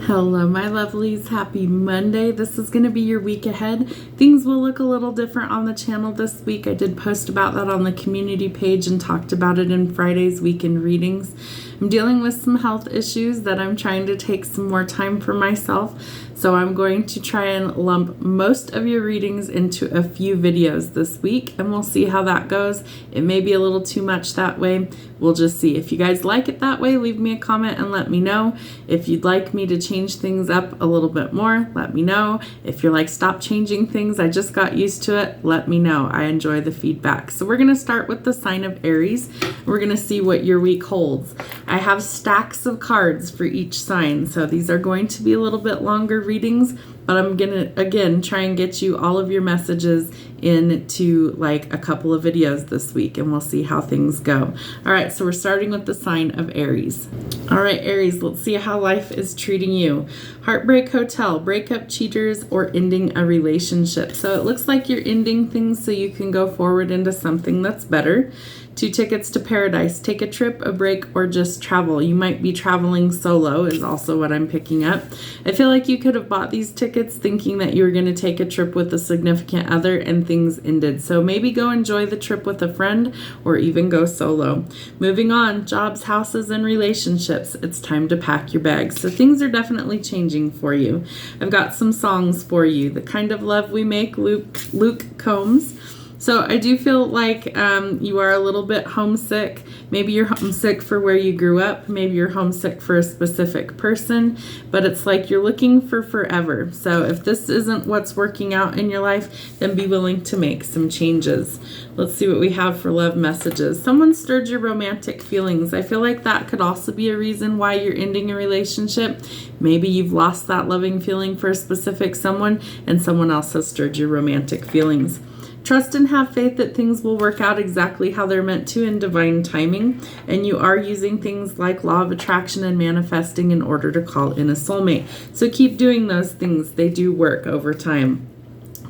Hello, my lovelies. Happy Monday. This is going to be your week ahead. Things will look a little different on the channel this week. I did post about that on the community page and talked about it in Friday's weekend readings. I'm dealing with some health issues that I'm trying to take some more time for myself. So I'm going to try and lump most of your readings into a few videos this week, and we'll see how that goes. It may be a little too much that way. We'll just see. If you guys like it that way, leave me a comment and let me know. If you'd like me to change things up a little bit more, let me know. If you're like, stop changing things, I just got used to it, let me know. I enjoy the feedback. So we're going to start with the sign of Aries. We're going to see what your week holds. I have stacks of cards for each sign, so these are going to be a little bit longer readings, but I'm gonna again try and get you all of your messages into like a couple of videos this week, and we'll see how things go. All right, so we're starting with the sign of Aries. All right, Aries, let's see how life is treating you. Heartbreak Hotel, breakup, cheaters, or ending a relationship. So it looks like you're ending things so you can go forward into something that's better. 2 tickets to paradise. Take a trip, a break, or just travel. You might be traveling solo is also what I'm picking up. I feel like you could have bought these tickets thinking that you were going to take a trip with a significant other and things ended. So maybe go enjoy the trip with a friend or even go solo. Moving on, jobs, houses, and relationships. It's time to pack your bags. So things are definitely changing for you. I've got some songs for you. The Kind of Love We Make, Luke Combs. So I do feel like you are a little bit homesick. Maybe you're homesick for where you grew up. Maybe you're homesick for a specific person, but it's like you're looking for forever. So if this isn't what's working out in your life, then be willing to make some changes. Let's see what we have for love messages. Someone stirred your romantic feelings. I feel like that could also be a reason why you're ending a relationship. Maybe you've lost that loving feeling for a specific someone and someone else has stirred your romantic feelings. Trust and have faith that things will work out exactly how they're meant to in divine timing, and you are using things like law of attraction and manifesting in order to call in a soulmate. So keep doing those things. They do work over time.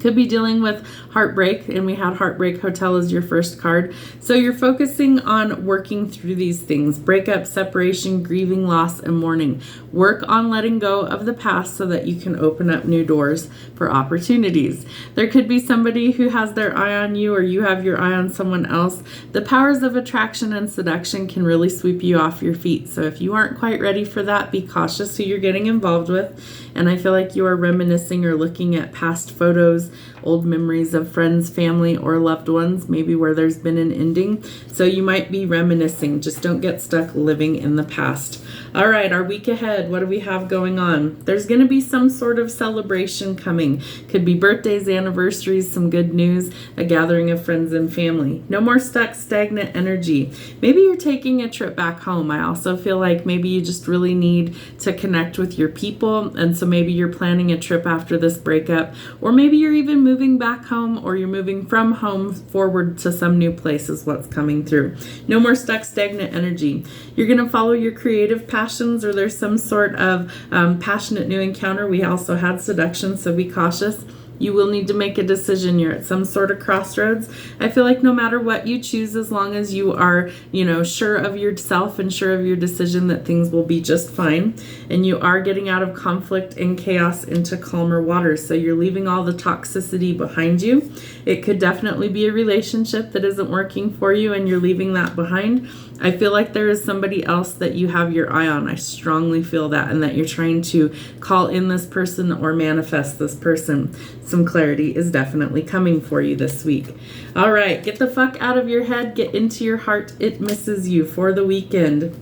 Could be dealing with heartbreak, and we had Heartbreak Hotel as your first card. So you're focusing on working through these things: breakup, separation, grieving, loss, and mourning. Work on letting go of the past so that you can open up new doors for opportunities. There could be somebody who has their eye on you, or you have your eye on someone else. The powers of attraction and seduction can really sweep you off your feet. So if you aren't quite ready for that, be cautious who you're getting involved with. And I feel like you are reminiscing or looking at past photos, old memories of friends, family, or loved ones, maybe where there's been an ending. So you might be reminiscing. Just don't get stuck living in the past. All right, our week ahead, what do we have going on? There's going to be some sort of celebration coming. Could be birthdays, anniversaries, some good news, a gathering of friends and family. No more stuck, stagnant energy. Maybe you're taking a trip back home. I also feel like maybe you just really need to connect with your people, and so maybe you're planning a trip after this breakup, or maybe you're even moving back home, or you're moving from home forward to some new place is what's coming through. No more stuck, stagnant energy. You're going to follow your creative passions, or there's some sort of passionate new encounter. We also had seduction, so be cautious. You will need to make a decision. You're at some sort of crossroads. I feel like no matter what you choose, as long as you are, sure of yourself and sure of your decision, that things will be just fine. And you are getting out of conflict and chaos into calmer waters. So you're leaving all the toxicity behind you. It could definitely be a relationship that isn't working for you and you're leaving that behind. I feel like there is somebody else that you have your eye on. I strongly feel that, and that you're trying to call in this person or manifest this person. Some clarity is definitely coming for you this week. All right, get the fuck out of your head. Get into your heart. It misses you for the weekend.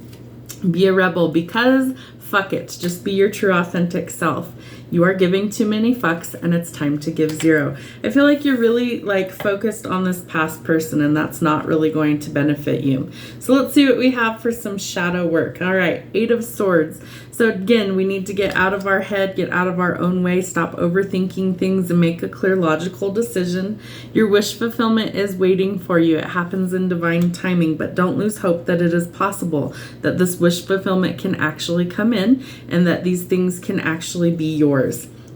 Be a rebel, because fuck it. Just be your true, authentic self. You are giving too many fucks, and it's time to give zero. I feel like you're really focused on this past person, and that's not really going to benefit you. So let's see what we have for some shadow work. All right, 8 of Swords. So again, we need to get out of our head, get out of our own way, stop overthinking things, and make a clear, logical decision. Your wish fulfillment is waiting for you. It happens in divine timing, but don't lose hope that it is possible, that this wish fulfillment can actually come in, and that these things can actually be yours.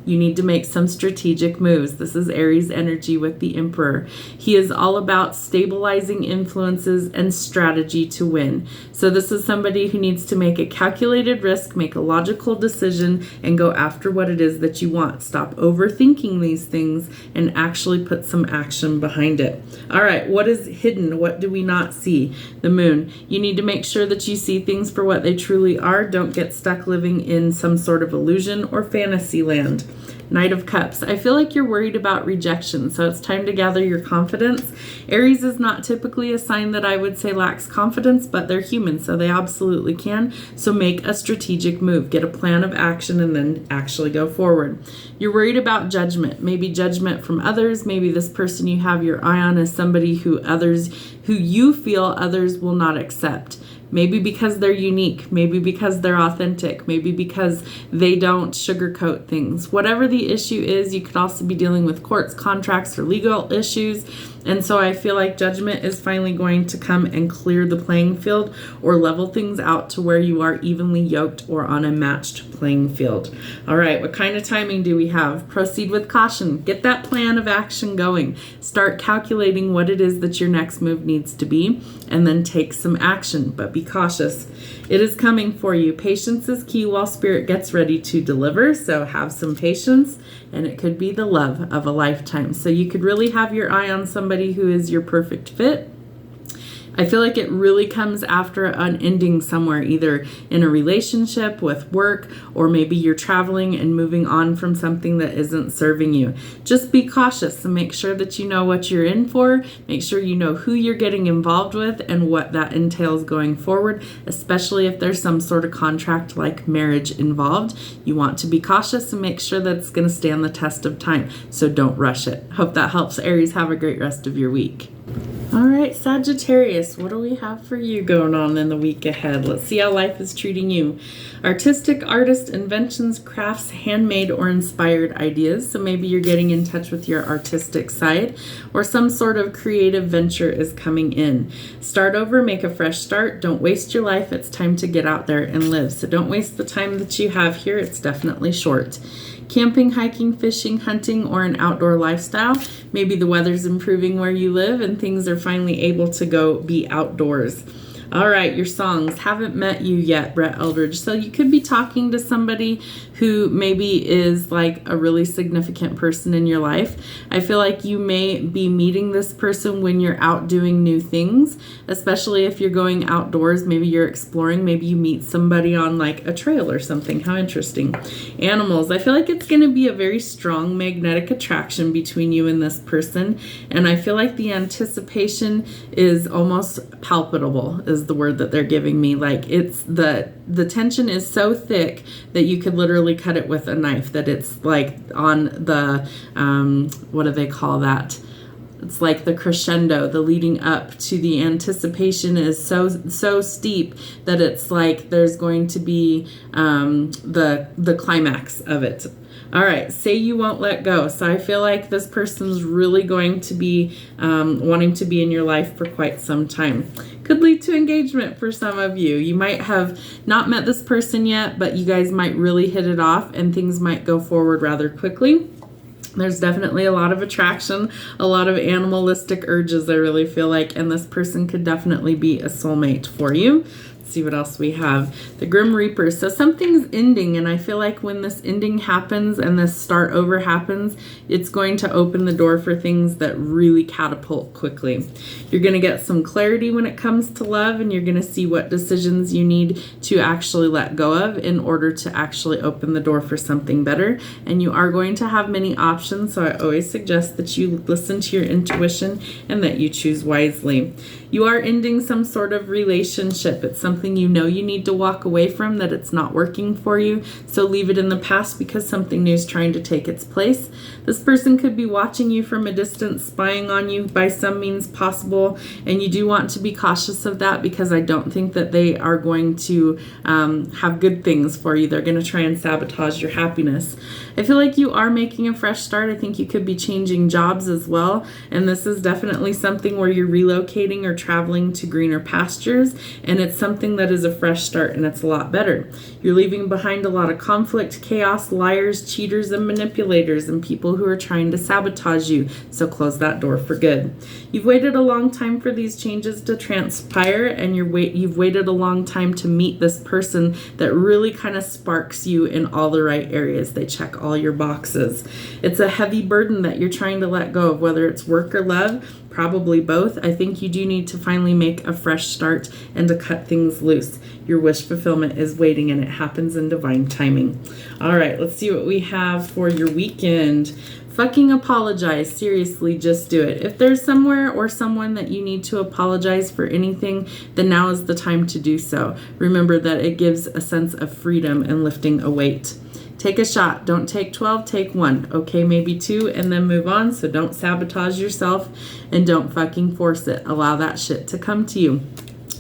You need to make some strategic moves. This is Aries energy with the Emperor. He is all about stabilizing influences and strategy to win. So this is somebody who needs to make a calculated risk, make a logical decision, and go after what it is that you want. Stop overthinking these things and actually put some action behind it. All right, what is hidden? What do we not see? The Moon. You need to make sure that you see things for what they truly are. Don't get stuck living in some sort of illusion or fantasy land. Knight of Cups. I feel like you're worried about rejection, so it's time to gather your confidence. Aries is not typically a sign that I would say lacks confidence, but they're human, so they absolutely can. So make a strategic move. Get a plan of action and then actually go forward. You're worried about judgment. Maybe judgment from others. Maybe this person you have your eye on is somebody who you feel others will not accept. Maybe because they're unique, maybe because they're authentic, maybe because they don't sugarcoat things. Whatever the issue is, you could also be dealing with courts, contracts, or legal issues. And so I feel like judgment is finally going to come and clear the playing field or level things out to where you are evenly yoked or on a matched playing field. All right, what kind of timing do we have? Proceed with caution. Get that plan of action going. Start calculating what it is that your next move needs to be, and then take some action, but be cautious. It is coming for you. Patience is key while Spirit gets ready to deliver, so have some patience, and it could be the love of a lifetime. So you could really have your eye on somebody who is your perfect fit. I feel like it really comes after an ending somewhere, either in a relationship, with work, or maybe you're traveling and moving on from something that isn't serving you. Just be cautious and make sure that you know what you're in for. Make sure you know who you're getting involved with and what that entails going forward, especially if there's some sort of contract like marriage involved. You want to be cautious and make sure that it's going to stand the test of time. So don't rush it. Hope that helps, Aries. Have a great rest of your week. All right, Sagittarius, what do we have for you going on in the week ahead? Let's see how life is treating you. Artistic, artist, inventions, crafts, handmade, or inspired ideas. So maybe you're getting in touch with your artistic side, or some sort of creative venture is coming in. Start over, make a fresh start. Don't waste your life. It's time to get out there and live. So don't waste the time that you have here. It's definitely short. Camping, hiking, fishing, hunting, or an outdoor lifestyle. Maybe the weather's improving where you live and things are finally able to go be outdoors. All right, your songs. Haven't met you yet, Brett Eldridge. So you could be talking to somebody who maybe is like a really significant person in your life. I feel like you may be meeting this person when you're out doing new things, especially if you're going outdoors. Maybe you're exploring. Maybe you meet somebody on like a trail or something. How interesting. Animals. I feel like it's going to be a very strong magnetic attraction between you and this person. And I feel like the anticipation is almost palpable, is the word that they're giving me. Like it's the tension is so thick that you could literally cut it with a knife, that it's like on the what do they call that? It's like the crescendo, the leading up to the anticipation is so steep that it's like there's going to be the climax of it. All right, say you won't let go. So I feel like this person's really going to be wanting to be in your life for quite some time. Could lead to engagement for some of you. You might have not met this person yet, but you guys might really hit it off and things might go forward rather quickly. There's definitely a lot of attraction, a lot of animalistic urges, I really feel like, and this person could definitely be a soulmate for you. See what else we have. The Grim Reaper. So something's ending, and I feel like when this ending happens and this start over happens, it's going to open the door for things that really catapult quickly. You're going to get some clarity when it comes to love, and you're going to see what decisions you need to actually let go of in order to actually open the door for something better. And you are going to have many options, so I always suggest that you listen to your intuition and that you choose wisely. You are ending some sort of relationship. It's something you know you need to walk away from, that it's not working for you. So leave it in the past because something new is trying to take its place. This person could be watching you from a distance, spying on you by some means possible. And you do want to be cautious of that because I don't think that they are going to have good things for you. They're going to try and sabotage your happiness. I feel like you are making a fresh start. I think you could be changing jobs as well. And this is definitely something where you're relocating or traveling to greener pastures, and it's something that is a fresh start, and it's a lot better. You're leaving behind a lot of conflict, chaos, liars, cheaters, and manipulators, and people who are trying to sabotage you, so close that door for good. You've waited a long time for these changes to transpire, and you've waited a long time to meet this person that really kind of sparks you in all the right areas. They check all your boxes. It's a heavy burden that you're trying to let go of, whether it's work or love, probably both. I think you do need to finally make a fresh start and to cut things loose. Your wish fulfillment is waiting, and it happens in divine timing. All right, let's see what we have for your weekend. Fucking apologize. Seriously, just do it. If there's somewhere or someone that you need to apologize for anything, then now is the time to do so. Remember that it gives a sense of freedom and lifting a weight. Take a shot. Don't take 12, take 1. Okay, maybe 2, and then move on. So don't sabotage yourself, and don't fucking force it. Allow that shit to come to you.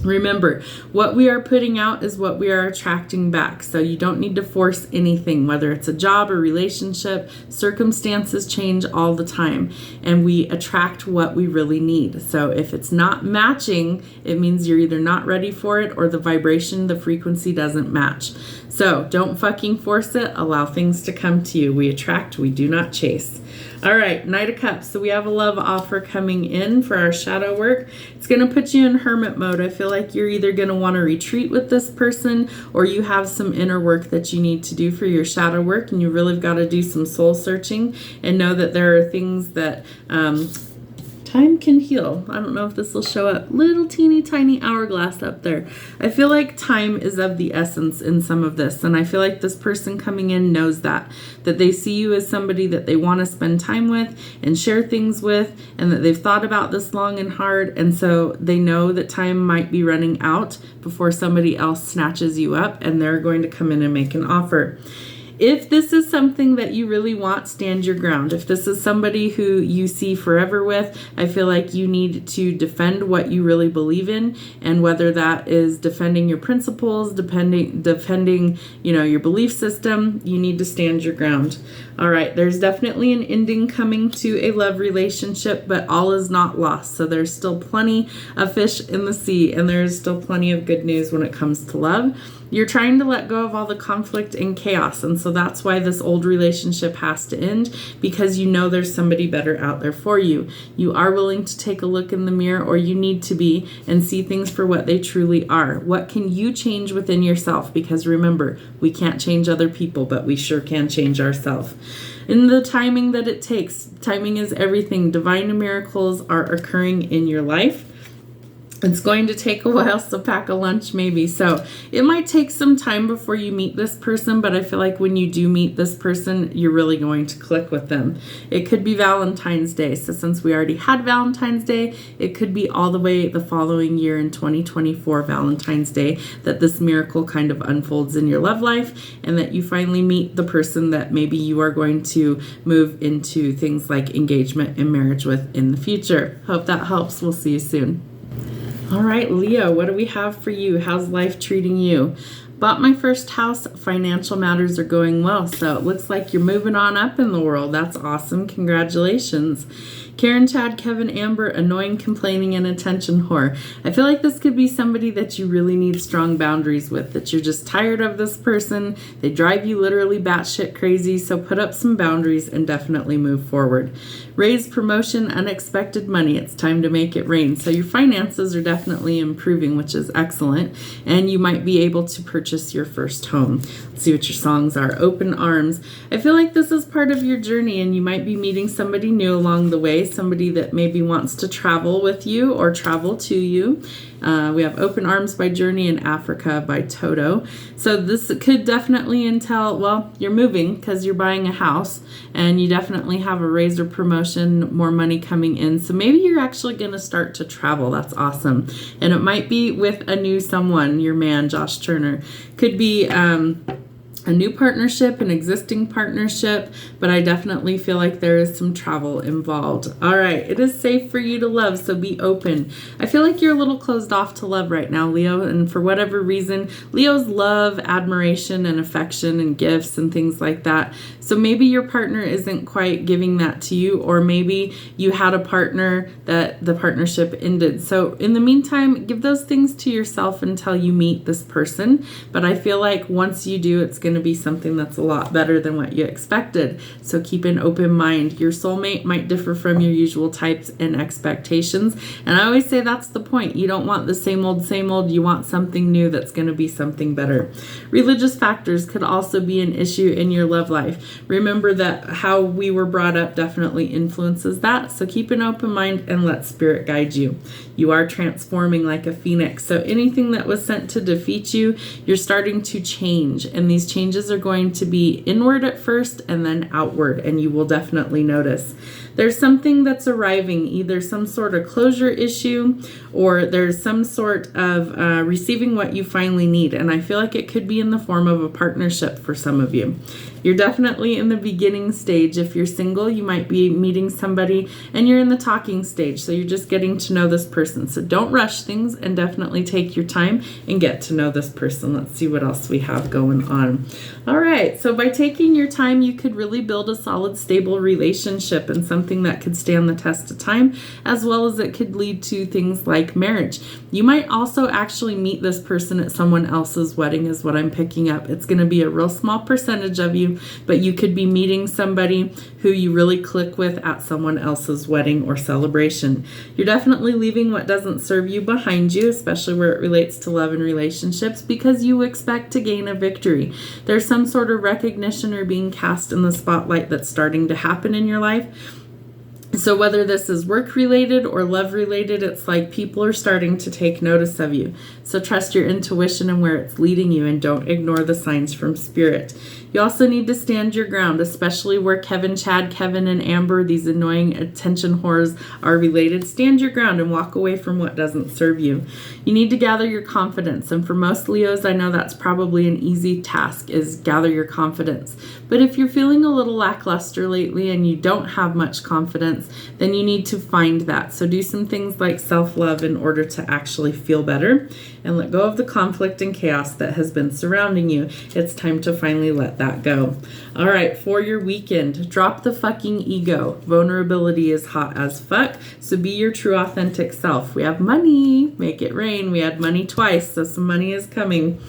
Remember, what we are putting out is what we are attracting back. So you don't need to force anything, whether it's a job or relationship. Circumstances change all the time, and we attract what we really need. So if it's not matching, it means you're either not ready for it, or the vibration, the frequency doesn't match. So don't fucking force it. Allow things to come to you. We attract, we do not chase. All right, Knight of Cups. So we have a love offer coming in for our shadow work. It's going to put you in hermit mode. I feel like you're either going to want to retreat with this person, or you have some inner work that you need to do for your shadow work, and you really got to do some soul searching and know that there are things that time can heal. I don't know if this will show up. Little teeny tiny hourglass up there. I feel like time is of the essence in some of this. And I feel like this person coming in knows that they see you as somebody that they want to spend time with and share things with, and that they've thought about this long and hard. And so they know that time might be running out before somebody else snatches you up, and they're going to come in and make an offer. If this is something that you really want, stand your ground. If this is somebody who you see forever with, I feel like you need to defend what you really believe in, and whether that is defending your principles, defending, your belief system, you need to stand your ground. All right, there's definitely an ending coming to a love relationship, but all is not lost. So there's still plenty of fish in the sea, and there's still plenty of good news when it comes to love. You're trying to let go of all the conflict and chaos, and so that's why this old relationship has to end, because you know there's somebody better out there for you. You are willing to take a look in the mirror, or you need to be, and see things for what they truly are. What can you change within yourself? Because remember, we can't change other people, but we sure can change ourselves. In the timing that it takes, timing is everything. Divine miracles are occurring in your life. It's going to take a while, so pack a lunch maybe. So it might take some time before you meet this person, but I feel like when you do meet this person, you're really going to click with them. It could be Valentine's Day. So since we already had Valentine's Day, it could be all the way the following year in 2024 Valentine's Day that this miracle kind of unfolds in your love life, and that you finally meet the person that maybe you are going to move into things like engagement and marriage with in the future. Hope that helps. We'll see you soon. All right, Leo, what do we have for you? How's life treating you? Bought my first house. Financial matters are going well. So it looks like you're moving on up in the world. That's awesome. Congratulations. Karen, Chad, Kevin, Amber, annoying, complaining, and attention whore. I feel like this could be somebody that you really need strong boundaries with, that you're just tired of this person. They drive you literally batshit crazy, so put up some boundaries and definitely move forward. Raise, promotion, unexpected money. It's time to make it rain. So your finances are definitely improving, which is excellent, and you might be able to purchase your first home. Let's see what your songs are. Open arms. I feel like this is part of your journey, and you might be meeting somebody new along the way, somebody that maybe wants to travel with you or travel to you. We have Open Arms by Journey and Africa by Toto. So this could definitely entail, well, you're moving because you're buying a house, and you definitely have a raise or promotion, more money coming in. So maybe you're actually going to start to travel. That's awesome. And it might be with a new someone, your man, Josh Turner. Could be a new partnership, an existing partnership, but I definitely feel like there is some travel involved. All right, it is safe for you to love, so be open. I feel like you're a little closed off to love right now, Leo, and for whatever reason, Leos love admiration and affection and gifts and things like that. So maybe your partner isn't quite giving that to you, or maybe you had a partner that the partnership ended. So in the meantime, give those things to yourself until you meet this person. But I feel like once you do, it's going to be something that's a lot better than what you expected. So keep an open mind. Your soulmate might differ from your usual types and expectations. And I always say that's the point. You don't want the same old, same old. You want something new that's going to be something better. Religious factors could also be an issue in your love life. Remember that how we were brought up definitely influences that. So keep an open mind and let spirit guide you. You are transforming like a phoenix. So anything that was sent to defeat you, you're starting to change. And these changes are going to be inward at first and then outward. And you will definitely notice. There's something that's arriving, either some sort of closure issue or there's some sort of receiving what you finally need. And I feel like it could be in the form of a partnership for some of you. You're definitely in the beginning stage. If you're single, you might be meeting somebody and you're in the talking stage. So you're just getting to know this person. So don't rush things and definitely take your time and get to know this person. Let's see what else we have going on. All right. So by taking your time, you could really build a solid, stable relationship and something that could stand the test of time, as well as it could lead to things like marriage. You might also actually meet this person at someone else's wedding is what I'm picking up. It's going to be a real small percentage of you, but you could be meeting somebody who you really click with at someone else's wedding or celebration. You're definitely leaving what doesn't serve you behind you, especially where it relates to love and relationships, because you expect to gain a victory. There's some sort of recognition or being cast in the spotlight that's starting to happen in your life. So whether this is work related or love related, it's like people are starting to take notice of you. So trust your intuition and where it's leading you, and don't ignore the signs from spirit. You also need to stand your ground, especially where Kevin, Chad, Kevin, and Amber, these annoying attention whores, are related. Stand your ground and walk away from what doesn't serve you. You need to gather your confidence. And for most Leos, I know that's probably an easy task, is gather your confidence. But if you're feeling a little lackluster lately and you don't have much confidence, then you need to find that. So do some things like self-love in order to actually feel better and let go of the conflict and chaos that has been surrounding you. It's time to finally let that go. All right, for your weekend, drop the fucking ego. Vulnerability is hot as fuck, so be your true authentic self. We have money, make it rain. We had money twice, so some money is coming.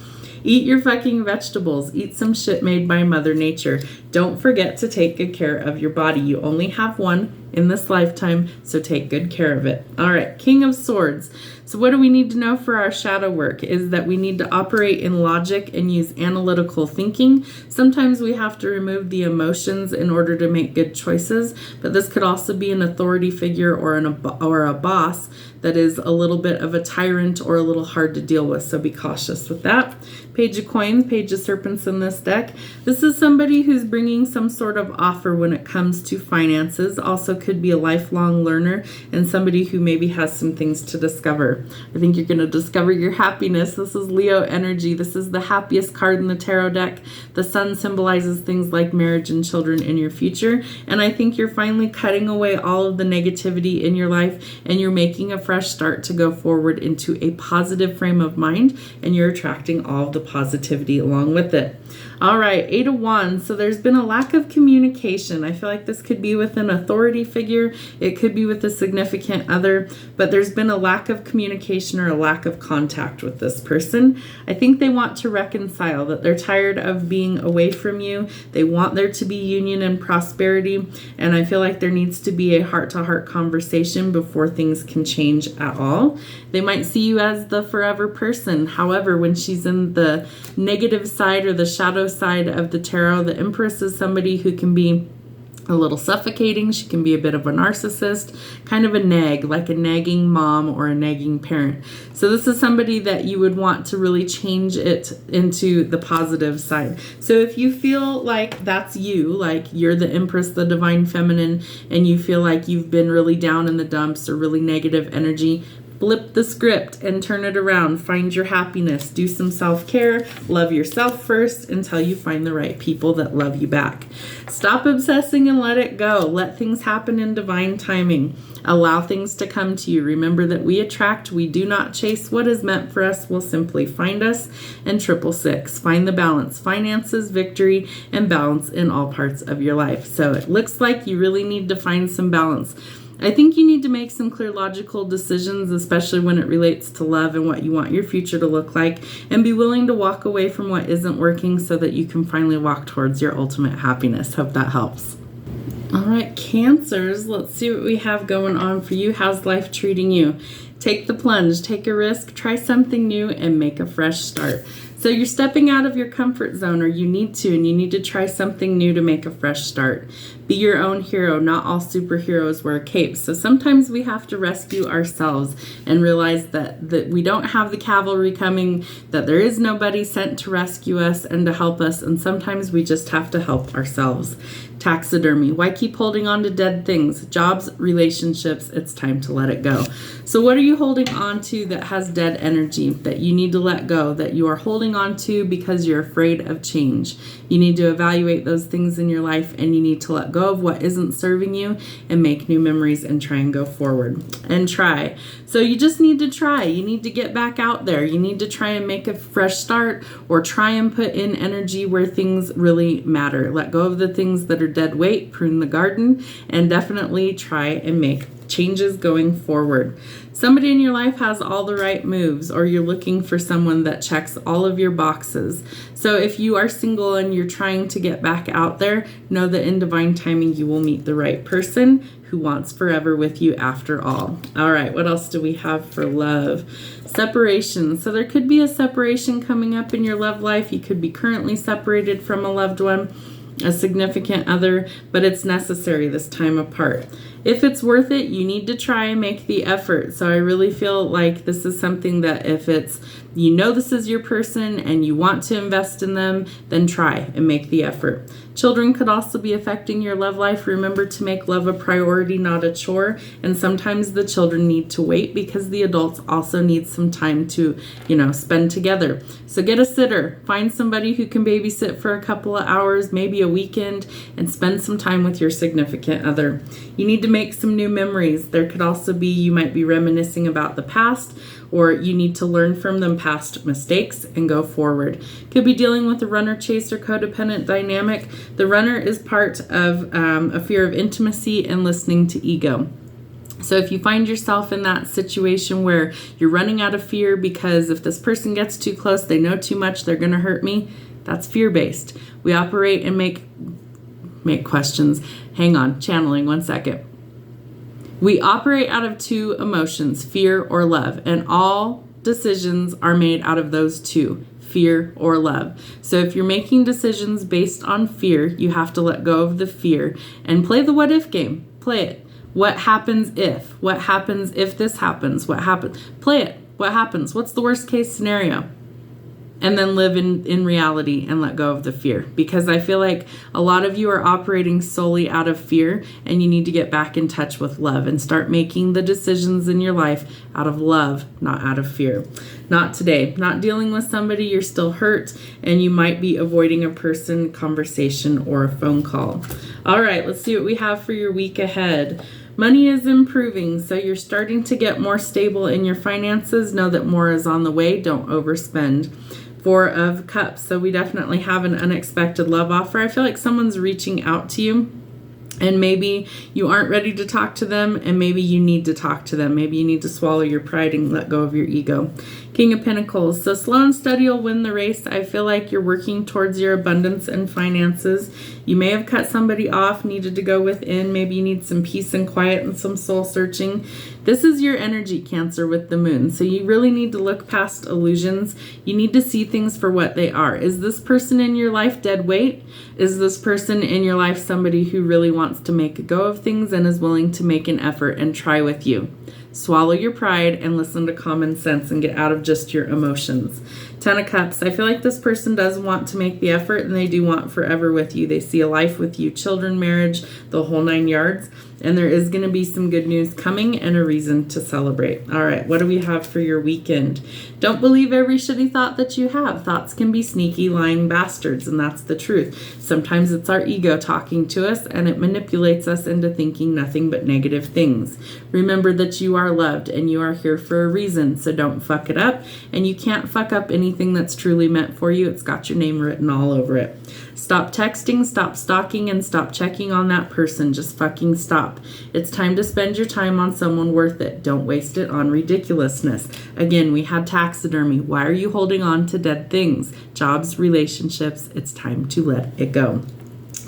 Eat your fucking vegetables. Eat some shit made by Mother Nature. Don't forget to take good care of your body. You only have one in this lifetime, so take good care of it. All right, King of Swords. So what do we need to know for our shadow work is that we need to operate in logic and use analytical thinking. Sometimes we have to remove the emotions in order to make good choices, but this could also be an authority figure or a boss that is a little bit of a tyrant or a little hard to deal with, so be cautious with that. Page of Coins, Page of Serpents in this deck. This is somebody who's bringing some sort of offer when it comes to finances. Also could be a lifelong learner and somebody who maybe has some things to discover. I think you're going to discover your happiness. This is Leo energy. This is the happiest card in the tarot deck. The sun symbolizes things like marriage and children in your future. And I think you're finally cutting away all of the negativity in your life and you're making a fresh start to go forward into a positive frame of mind, and you're attracting all of the positivity along with it. All right, 8 of Wands. So there's been a lack of communication. I feel like this could be with an authority figure. It could be with a significant other, but there's been a lack of communication or a lack of contact with this person. I think they want to reconcile, that they're tired of being away from you. They want there to be union and prosperity, and I feel like there needs to be a heart-to-heart conversation before things can change at all. They might see you as the forever person. However, when she's in the negative side or the shadow side of the tarot, the Empress is somebody who can be a little suffocating. She can be a bit of a narcissist, kind of a nag, like a nagging mom or a nagging parent. So this is somebody that you would want to really change it into the positive side. So if you feel like that's you, like you're the Empress, the divine feminine, and you feel like you've been really down in the dumps or really negative energy, Flip the script and turn it around. Find your happiness. Do some self-care. Love yourself first until you find the right people that love you back. Stop obsessing and let it go. Let things happen in divine timing. Allow things to come to you. Remember that we attract, we do not chase. What is meant for us will simply find us. And 666. Find the balance. Finances, victory, and balance in all parts of your life. So it looks like you really need to find some balance. I think you need to make some clear logical decisions, especially when it relates to love and what you want your future to look like, and be willing to walk away from what isn't working so that you can finally walk towards your ultimate happiness. Hope that helps. All right, Cancers, let's see what we have going on for you. How's life treating you? Take the plunge, take a risk, try something new, and make a fresh start. So you're stepping out of your comfort zone, or you need to try something new to make a fresh start. Be your own hero. Not all superheroes wear capes. So sometimes we have to rescue ourselves and realize that we don't have the cavalry coming, that there is nobody sent to rescue us and to help us, and sometimes we just have to help ourselves. Taxidermy. Why keep holding on to dead things? Jobs, relationships, it's time to let it go. So what are you holding on to that has dead energy that you need to let go, that you are holding on to because you're afraid of change? You need to evaluate those things in your life, and you need to let go of what isn't serving you and make new memories and try and go forward and try. So you just need to try. You need to get back out there. You need to try and make a fresh start, or try and put in energy where things really matter. Let go of the things that are dead weight, prune the garden, and definitely try and make changes going forward. Somebody in your life has all the right moves, or you're looking for someone that checks all of your boxes. So if you are single and you're trying to get back out there, know that in divine timing you will meet the right person who wants forever with you after all. All right, what else do we have for love? Separation. So there could be a separation coming up in your love life. You could be currently separated from a loved one, a significant other, but it's necessary this time apart. If it's worth it, you need to try and make the effort. So I really feel like this is something that if it's, you know, this is your person and you want to invest in them, then try and make the effort. Children could also be affecting your love life. Remember to make love a priority, not a chore. And sometimes the children need to wait because the adults also need some time to, spend together. So get a sitter. Find somebody who can babysit for a couple of hours, maybe a weekend, and spend some time with your significant other. You need to make some new memories. There could also be, you might be reminiscing about the past, or you need to learn from them past mistakes and go forward. Could be dealing with a runner-chaser codependent dynamic. The runner is part of a fear of intimacy and listening to ego. So if you find yourself in that situation where you're running out of fear because if this person gets too close, they know too much, they're going to hurt me, that's fear-based. We operate and make questions. Hang on, channeling 1 second. We operate out of two emotions, fear or love, and all decisions are made out of those two, fear or love. So if you're making decisions based on fear, you have to let go of the fear and play the what if game. Play it. What happens if? What happens if this happens? What happens? Play it. What happens? What's the worst case scenario? And then live in reality and let go of the fear. Because I feel like a lot of you are operating solely out of fear, and you need to get back in touch with love and start making the decisions in your life out of love, not out of fear. Not today. Not dealing with somebody, you're still hurt, and you might be avoiding a person, conversation, or a phone call. All right, let's see what we have for your week ahead. Money is improving, so you're starting to get more stable in your finances. Know that more is on the way. Don't overspend. 4 of Cups. So we definitely have an unexpected love offer. I feel like someone's reaching out to you, and maybe you aren't ready to talk to them, and maybe you need to talk to them. Maybe you need to swallow your pride and let go of your ego. King of Pentacles. So slow and steady will win the race. I feel like you're working towards your abundance and finances. You may have cut somebody off, needed to go within. Maybe you need some peace and quiet and some soul searching. This is your energy, Cancer, with the moon. So you really need to look past illusions. You need to see things for what they are. Is this person in your life dead weight? Is this person in your life somebody who really wants to make a go of things and is willing to make an effort and try with you? Swallow your pride and listen to common sense and get out of just your emotions. Ten of Cups. I feel like this person does want to make the effort, and they do want forever with you. They see a life with you, children, marriage, the whole 9 yards. And there is going to be some good news coming and a reason to celebrate. All right, what do we have for your weekend? Don't believe every shitty thought that you have. Thoughts can be sneaky, lying bastards, and that's the truth. Sometimes it's our ego talking to us, and it manipulates us into thinking nothing but negative things. Remember that you are loved, and you are here for a reason, so don't fuck it up. And you can't fuck up anything that's truly meant for you. It's got your name written all over it. Stop texting, stop stalking, and stop checking on that person. Just fucking stop. It's time to spend your time on someone worth it. Don't waste it on ridiculousness. Again, we had taxidermy. Why are you holding on to dead things? Jobs, relationships. It's time to let it go.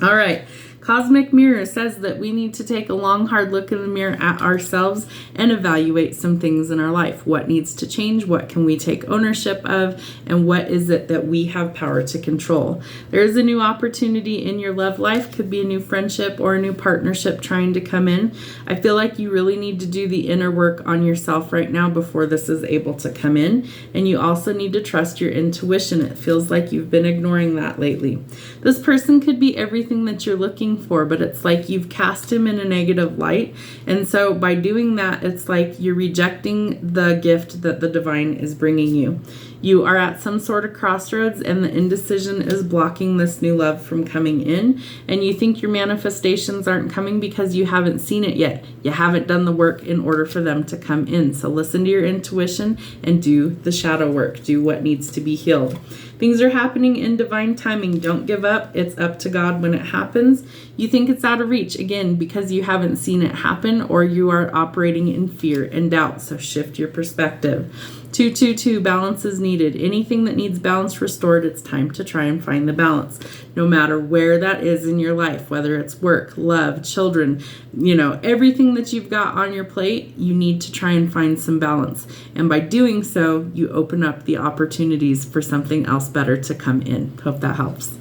All right. Cosmic Mirror says that we need to take a long, hard look in the mirror at ourselves and evaluate some things in our life. What needs to change? What can we take ownership of? And what is it that we have power to control? There is a new opportunity in your love life. Could be a new friendship or a new partnership trying to come in. I feel like you really need to do the inner work on yourself right now before this is able to come in. And you also need to trust your intuition. It feels like you've been ignoring that lately. This person could be everything that you're looking for, but it's like you've cast him in a negative light. And so by doing that, it's like you're rejecting the gift that the divine is bringing you. You are at some sort of crossroads, and the indecision is blocking this new love from coming in. And you think your manifestations aren't coming because you haven't seen it yet. You haven't done the work in order for them to come in. So listen to your intuition and do the shadow work. Do what needs to be healed. Things are happening in divine timing. Don't give up. It's up to God when it happens. You think it's out of reach, again, because you haven't seen it happen, or you are operating in fear and doubt. So shift your perspective. 222, balance is needed. Anything that needs balance restored, it's time to try and find the balance. No matter where that is in your life, whether it's work, love, children, everything that you've got on your plate, you need to try and find some balance. And by doing so, you open up the opportunities for something else better to come in. Hope that helps.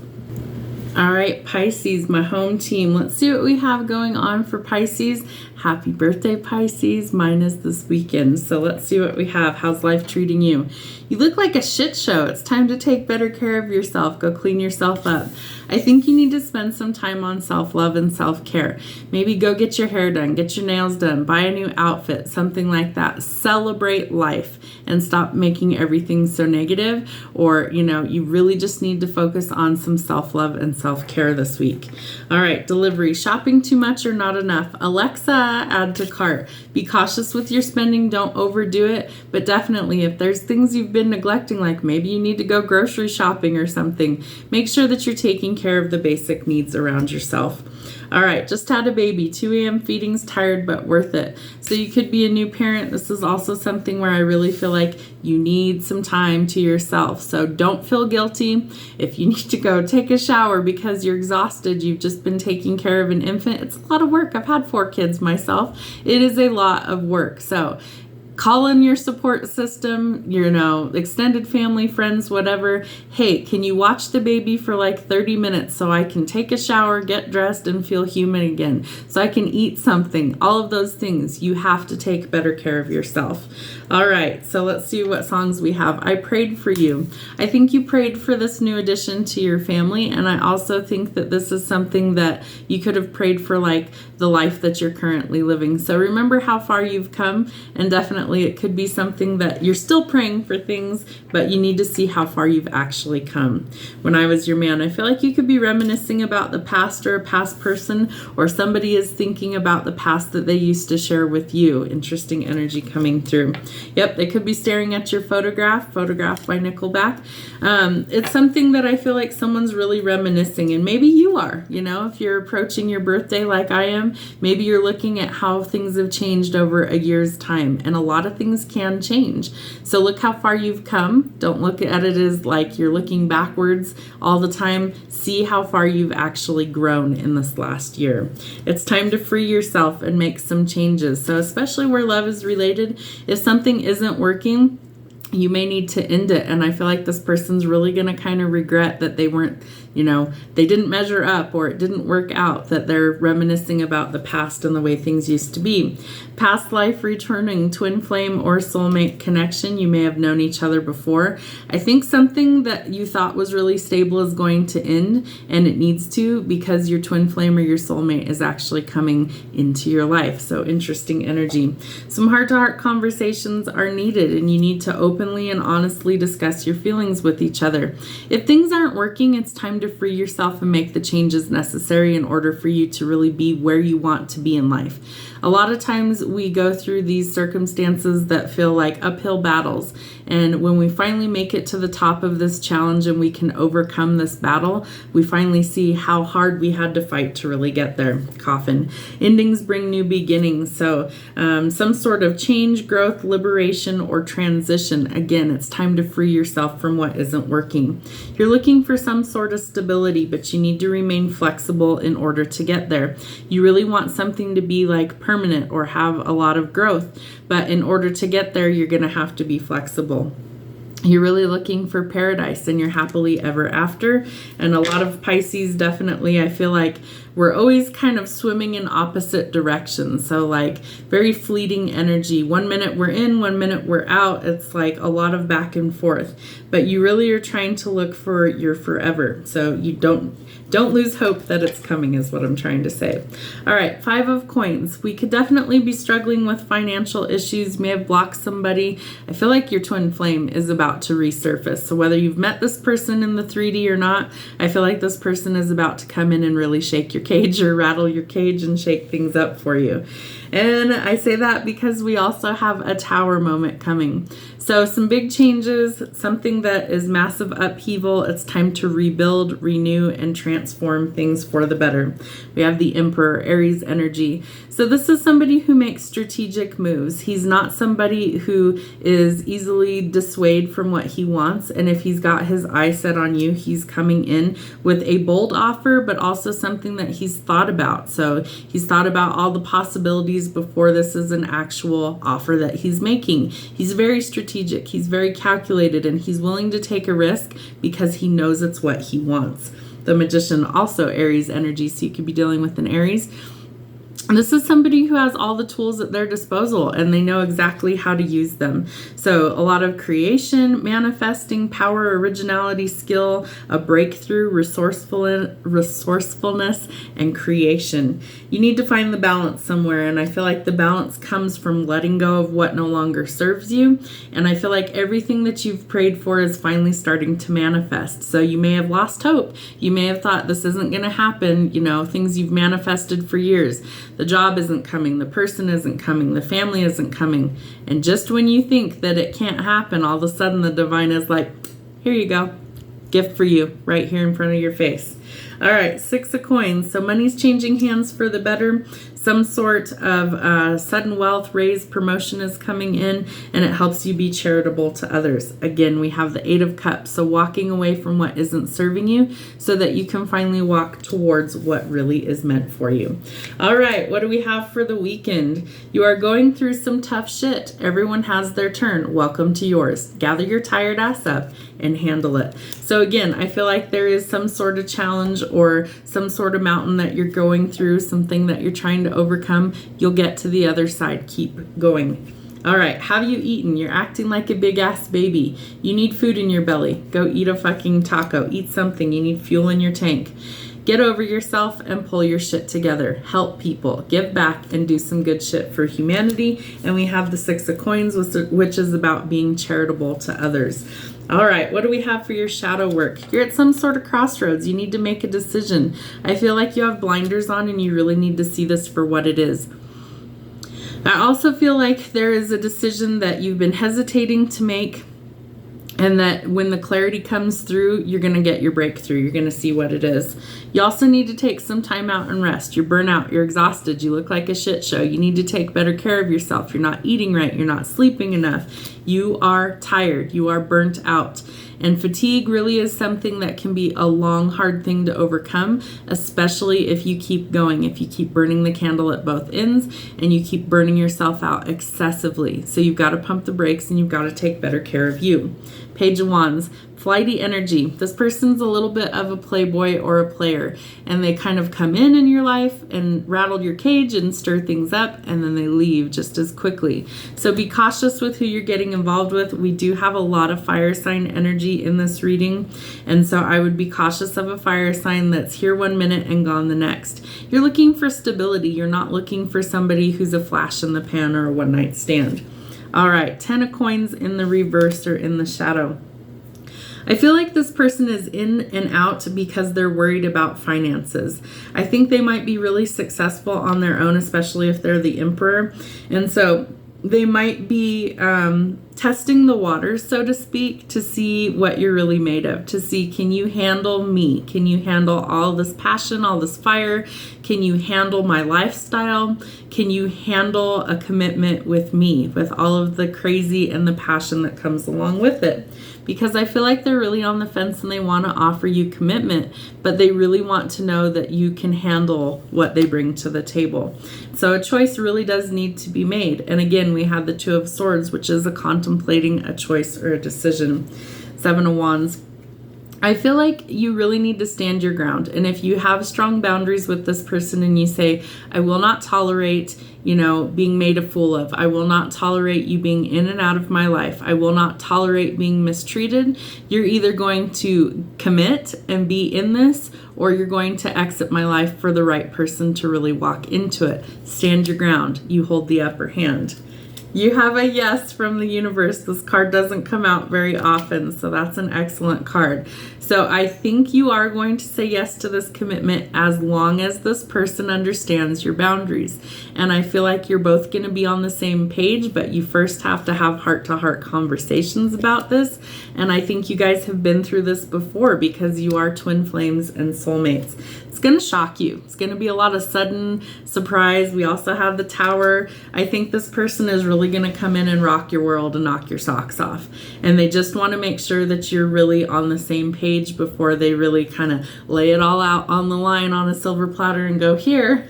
All right, Pisces, my home team. Let's see what we have going on for Pisces. Happy birthday, Pisces. Mine is this weekend. So let's see what we have. How's life treating you? You look like a shit show. It's time to take better care of yourself. Go clean yourself up. I think you need to spend some time on self-love and self-care. Maybe go get your hair done, get your nails done, buy a new outfit, something like that. Celebrate life and stop making everything so negative, or, you really just need to focus on some self-love and self-care this week. All right, delivery. Shopping too much or not enough? Alexa, add to cart. Be cautious with your spending. Don't overdo it, but definitely if there's things you've been neglecting, like maybe you need to go grocery shopping or something, make sure that you're taking care of the basic needs around yourself. All right, just had a baby. 2 a.m. feeding's tired, but worth it. So you could be a new parent. This is also something where I really feel like you need some time to yourself. So don't feel guilty. If you need to go take a shower because you're exhausted, you've just been taking care of an infant, it's a lot of work. I've had 4 kids myself. It is a lot of work. So call in your support system, extended family, friends, whatever. Hey, can you watch the baby for like 30 minutes so I can take a shower, get dressed, and feel human again? So I can eat something. All of those things. You have to take better care of yourself. All right, so let's see what songs we have. I prayed for you. I think you prayed for this new addition to your family, and I also think that this is something that you could have prayed for, like the life that you're currently living. So remember how far you've come, and definitely it could be something that you're still praying for things, but you need to see how far you've actually come. When I was your man, I feel like you could be reminiscing about the past or a past person, or somebody is thinking about the past that they used to share with you. Interesting energy coming through. Yep, they could be staring at your photograph by Nickelback. It's something that I feel like someone's really reminiscing, and maybe you are, if you're approaching your birthday like I am, maybe you're looking at how things have changed over a year's time, and a lot of things can change. So look how far you've come. Don't look at it as like you're looking backwards all the time. See how far you've actually grown in this last year. It's time to free yourself and make some changes. So especially where love is related, if something isn't working, you may need to end it. And I feel like this person's really going to kind of regret that they weren't they didn't measure up or it didn't work out, that they're reminiscing about the past and the way things used to be. Past life returning, twin flame or soulmate connection. You may have known each other before. I think something that you thought was really stable is going to end, and it needs to, because your twin flame or your soulmate is actually coming into your life. So interesting energy. Some heart-to-heart conversations are needed, and you need to openly and honestly discuss your feelings with each other. If things aren't working, it's time to free yourself and make the changes necessary in order for you to really be where you want to be in life. A lot of times we go through these circumstances that feel like uphill battles. And when we finally make it to the top of this challenge and we can overcome this battle, we finally see how hard we had to fight to really get there. Coffin. Endings bring new beginnings. So some sort of change, growth, liberation, or transition. Again, it's time to free yourself from what isn't working. You're looking for some sort of stability, but you need to remain flexible in order to get there. You really want something to be like permanent or have a lot of growth, but in order to get there, you're going to have to be flexible. You're really looking for paradise and you're happily ever after. And a lot of Pisces, definitely, I feel like we're always kind of swimming in opposite directions. So like very fleeting energy. 1 minute we're in, 1 minute we're out. It's like a lot of back and forth. But you really are trying to look for your forever. So you don't lose hope that it's coming is what I'm trying to say. All right, 5 of coins. We could definitely be struggling with financial issues, may have blocked somebody. I feel like your twin flame is about to resurface. So whether you've met this person in the 3D or not, I feel like this person is about to come in and really shake your cage or rattle your cage and shake things up for you. And I say that because we also have a tower moment coming. So some big changes, something that is massive upheaval. It's time to rebuild, renew, and transform things for the better. We have the Emperor, Aries energy. So this is somebody who makes strategic moves. He's not somebody who is easily dissuaded from what he wants. And if he's got his eye set on you, he's coming in with a bold offer, but also something that he's thought about. So he's thought about all the possibilities before this is an actual offer that he's making. He's very strategic, he's very calculated, and he's willing to take a risk because he knows it's what he wants. The Magician, also Aries energy, so you could be dealing with an Aries. This is somebody who has all the tools at their disposal and they know exactly how to use them. So a lot of creation, manifesting, power, originality, skill, a breakthrough, resourcefulness, and creation. You need to find the balance somewhere, and I feel like the balance comes from letting go of what no longer serves you. And I feel like everything that you've prayed for is finally starting to manifest. So you may have lost hope. You may have thought this isn't going to happen, things you've manifested for years. The job isn't coming, the person isn't coming, the family isn't coming. And just when you think that it can't happen, all of a sudden the divine is like, here you go. Gift for you right here in front of your face. All right, 6 of coins. So money's changing hands for the better. Some sort of sudden wealth raise, promotion is coming in, and it helps you be charitable to others. Again, we have the 8 of cups. So walking away from what isn't serving you so that you can finally walk towards what really is meant for you. All right, what do we have for the weekend? You are going through some tough shit. Everyone has their turn. Welcome to yours. Gather your tired ass up and handle it. So again, I feel like there is some sort of challenge or some sort of mountain that you're going through, something that you're trying to overcome. You'll get to the other side. Keep going. All right, have you eaten? You're acting like a big ass baby. You need food in your belly. Go eat a fucking taco. Eat something. You need fuel in your tank. Get over yourself and pull your shit together. Help people. Give back and do some good shit for humanity. And we have the 6 of coins, which is about being charitable to others. All right, what do we have for your shadow work? You're at some sort of crossroads. You need to make a decision. I feel like you have blinders on and you really need to see this for what it is. I also feel like there is a decision that you've been hesitating to make, and that when the clarity comes through, you're going to get your breakthrough. You're going to see what it is. You also need to take some time out and rest. You're burnt out. You're exhausted. You look like a shit show. You need to take better care of yourself. You're not eating right. You're not sleeping enough. You are tired. You are burnt out. And fatigue really is something that can be a long, hard thing to overcome, especially if you keep going, if you keep burning the candle at both ends and you keep burning yourself out excessively. So you've got to pump the brakes and you've got to take better care of you. Page of Wands, flighty energy. This person's a little bit of a playboy or a player, and they kind of come in your life and rattle your cage and stir things up, and then they leave just as quickly. So be cautious with who you're getting involved with. We do have a lot of fire sign energy in this reading, and so I would be cautious of a fire sign that's here 1 minute and gone the next. You're looking for stability. You're not looking for somebody who's a flash in the pan or a one-night stand. All right, 10 of coins in the reverse or in the shadow. I feel like this person is in and out because they're worried about finances. I think they might be really successful on their own, especially if they're the emperor. And so they might be testing the waters, so to speak, to see what you're really made of, to see, can you handle me? Can you handle all this passion, all this fire? Can you handle my lifestyle? Can you handle a commitment with me, with all of the crazy and the passion that comes along with it? Because I feel like they're really on the fence and they want to offer you commitment, but they really want to know that you can handle what they bring to the table. So a choice really does need to be made. And again, we have the Two of Swords, which is a contemplating a choice or a decision. 7 of Wands. I feel like you really need to stand your ground. And if you have strong boundaries with this person and you say, I will not tolerate, being made a fool of. I will not tolerate you being in and out of my life. I will not tolerate being mistreated. You're either going to commit and be in this, or you're going to exit my life for the right person to really walk into it. Stand your ground. You hold the upper hand. You have a yes from the universe. This card doesn't come out very often, so that's an excellent card. So I think you are going to say yes to this commitment as long as this person understands your boundaries. And I feel like you're both going to be on the same page, but you first have to have heart-to-heart conversations about this. And I think you guys have been through this before because you are twin flames and soulmates. It's going to shock you. It's going to be a lot of sudden surprise. We also have the Tower. I think this person is really going to come in and rock your world and knock your socks off. And they just want to make sure that you're really on the same page before they really kind of lay it all out on the line on a silver platter and go, here,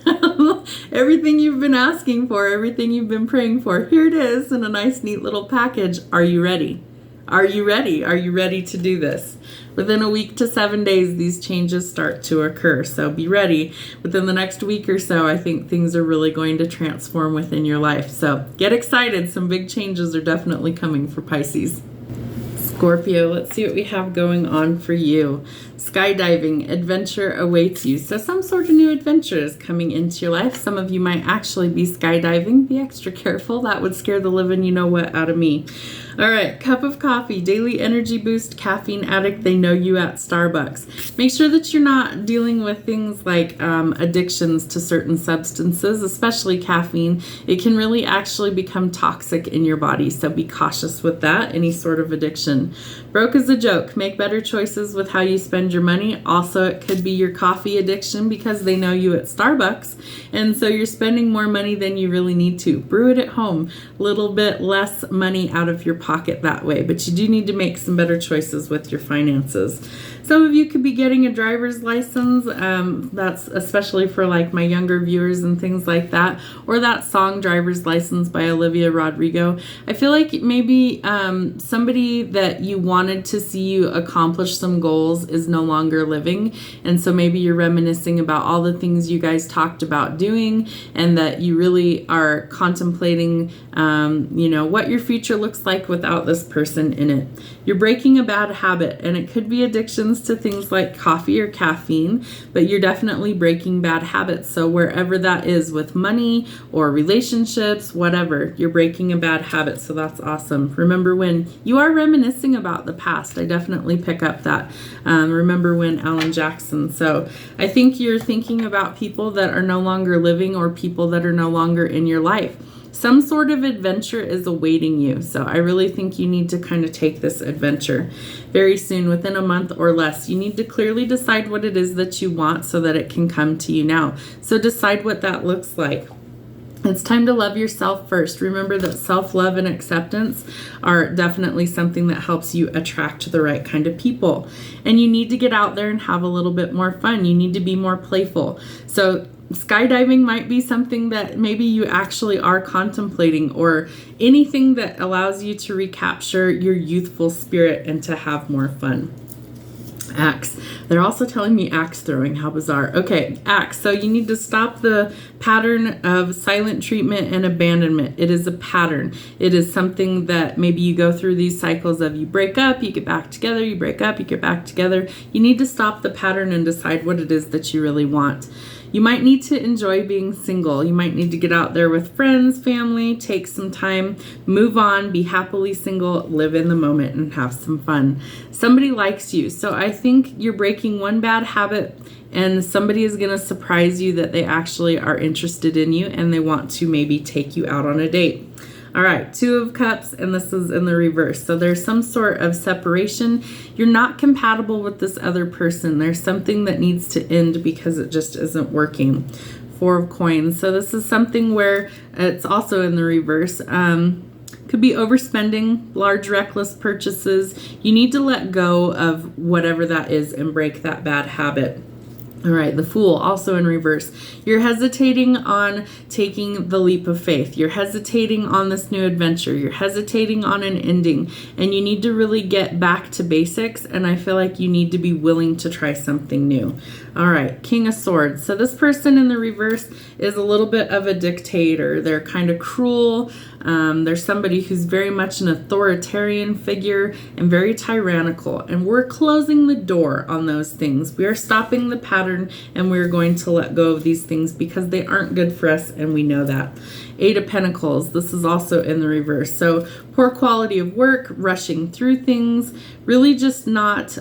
everything you've been asking for, everything you've been praying for, here it is in a nice, neat little package. Are you ready? Are you ready? Are you ready to do this? Within a week to 7 days, these changes start to occur. So be ready. Within the next week or so, I think things are really going to transform within your life. So get excited. Some big changes are definitely coming for Pisces. Scorpio, let's see what we have going on for you. Skydiving, adventure awaits you. So some sort of new adventure is coming into your life. Some of you might actually be skydiving. Be extra careful. That would scare the living you-know-what out of me. All right, cup of coffee, daily energy boost, caffeine addict, they know you at Starbucks. Make sure that you're not dealing with things like addictions to certain substances, especially caffeine. It can really actually become toxic in your body, so be cautious with that, any sort of addiction. Broke is a joke. Make better choices with how you spend your money. Also, it could be your coffee addiction because they know you at Starbucks, and so you're spending more money than you really need to. Brew it at home. A little bit less money out of your pocket that way, but you do need to make some better choices with your finances. Some of you could be getting a driver's license. That's especially for like my younger viewers and things like that, or that song Driver's License by Olivia Rodrigo. I feel like maybe somebody that you wanted to see you accomplish some goals is no longer living, and so maybe you're reminiscing about all the things you guys talked about doing, and that you really are contemplating what your future looks like without this person in it. You're breaking a bad habit, and it could be addictions to things like coffee or caffeine, but you're definitely breaking bad habits. So wherever that is with money or relationships, whatever, you're breaking a bad habit. So that's awesome. Remember when you are reminiscing about the past. I definitely pick up that. Remember when Alan Jackson. So I think you're thinking about people that are no longer living or people that are no longer in your life. Some sort of adventure is awaiting you. So I really think you need to kind of take this adventure very soon, within a month or less. You need to clearly decide what it is that you want so that it can come to you now. So decide what that looks like. It's time to love yourself first. Remember that self-love and acceptance are definitely something that helps you attract the right kind of people. And you need to get out there and have a little bit more fun. You need to be more playful. So skydiving might be something that maybe you actually are contemplating, or anything that allows you to recapture your youthful spirit and to have more fun. Axe. They're also telling me axe throwing. How bizarre. Okay, axe. So you need to stop the pattern of silent treatment and abandonment. It is a pattern. It is something that maybe you go through these cycles of you break up, you get back together, you break up, you get back together. You need to stop the pattern and decide what it is that you really want. You might need to enjoy being single. You might need to get out there with friends, family, take some time, move on, be happily single, live in the moment, and have some fun. Somebody likes you. So I think you're breaking one bad habit, and somebody is going to surprise you that they actually are interested in you and they want to maybe take you out on a date. All right, 2 of Cups, and this is in the reverse. So there's some sort of separation. You're not compatible with this other person. There's something that needs to end because it just isn't working. 4 of Coins. So this is something where it's also in the reverse. Could be overspending, large reckless purchases. You need to let go of whatever that is and break that bad habit. All right, the Fool, also in reverse. You're hesitating on taking the leap of faith. You're hesitating on this new adventure. You're hesitating on an ending. And you need to really get back to basics. And I feel like you need to be willing to try something new. All right, King of Swords. So this person in the reverse is a little bit of a dictator. They're kind of cruel. There's somebody who's very much an authoritarian figure and very tyrannical. And we're closing the door on those things. We are stopping the pattern, and we're going to let go of these things because they aren't good for us, and we know that. 8 of Pentacles. This is also in the reverse. So poor quality of work, rushing through things, really just not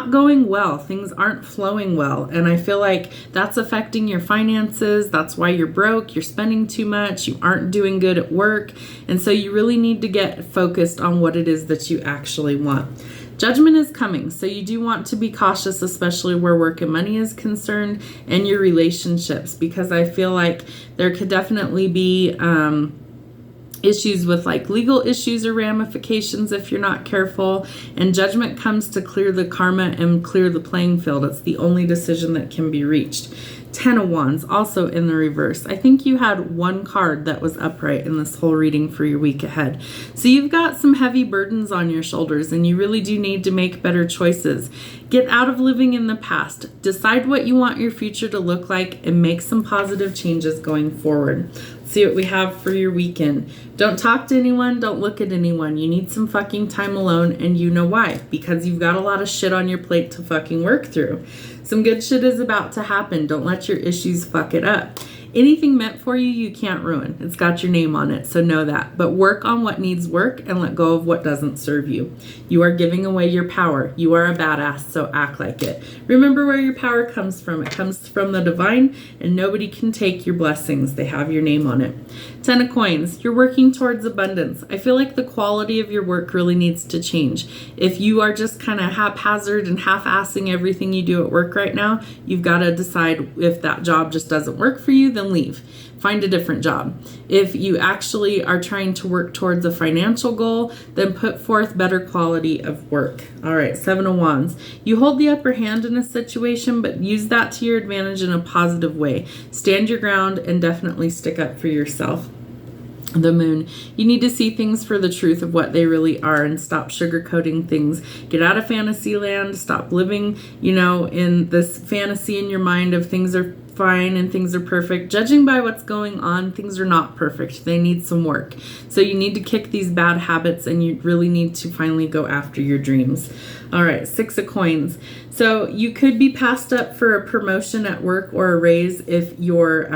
going well. Things aren't flowing well. And I feel like that's affecting your finances. That's why you're broke. You're spending too much. You aren't doing good at work. And so you really need to get focused on what it is that you actually want. Judgment is coming. So you do want to be cautious, especially where work and money is concerned, and your relationships, because I feel like there could definitely be issues with like legal issues or ramifications if you're not careful. And judgment comes to clear the karma and clear the playing field. It's the only decision that can be reached. 10 of Wands, also in the reverse. I think you had one card that was upright in this whole reading for your week ahead. So you've got some heavy burdens on your shoulders, and you really do need to make better choices. Get out of living in the past. Decide what you want your future to look like and make some positive changes going forward. See what we have for your weekend. Don't talk to anyone. Don't look at anyone. You need some fucking time alone, and you know why. Because you've got a lot of shit on your plate to fucking work through. Some good shit is about to happen. Don't let your issues fuck it up. Anything meant for you, you can't ruin. It's got your name on it, so know that. But work on what needs work and let go of what doesn't serve you. You are giving away your power. You are a badass, so act like it. Remember where your power comes from. It comes from the divine, and nobody can take your blessings. They have your name on it. 10 of Coins. You're working towards abundance. I feel like the quality of your work really needs to change. If you are just kind of haphazard and half-assing everything you do at work right now, you've got to decide if that job just doesn't work for you, then leave. Find a different job. If you actually are trying to work towards a financial goal, then put forth better quality of work. All right, 7 of Wands. You hold the upper hand in a situation, but use that to your advantage in a positive way. Stand your ground and definitely stick up for yourself. The Moon. You need to see things for the truth of what they really are and stop sugarcoating things. Get out of fantasy land. Stop living, in this fantasy in your mind of things are fine and things are perfect. Judging by what's going on, things are not perfect. They need some work. So you need to kick these bad habits, and you really need to finally go after your dreams. All right, 6 of Coins. So you could be passed up for a promotion at work or a raise if your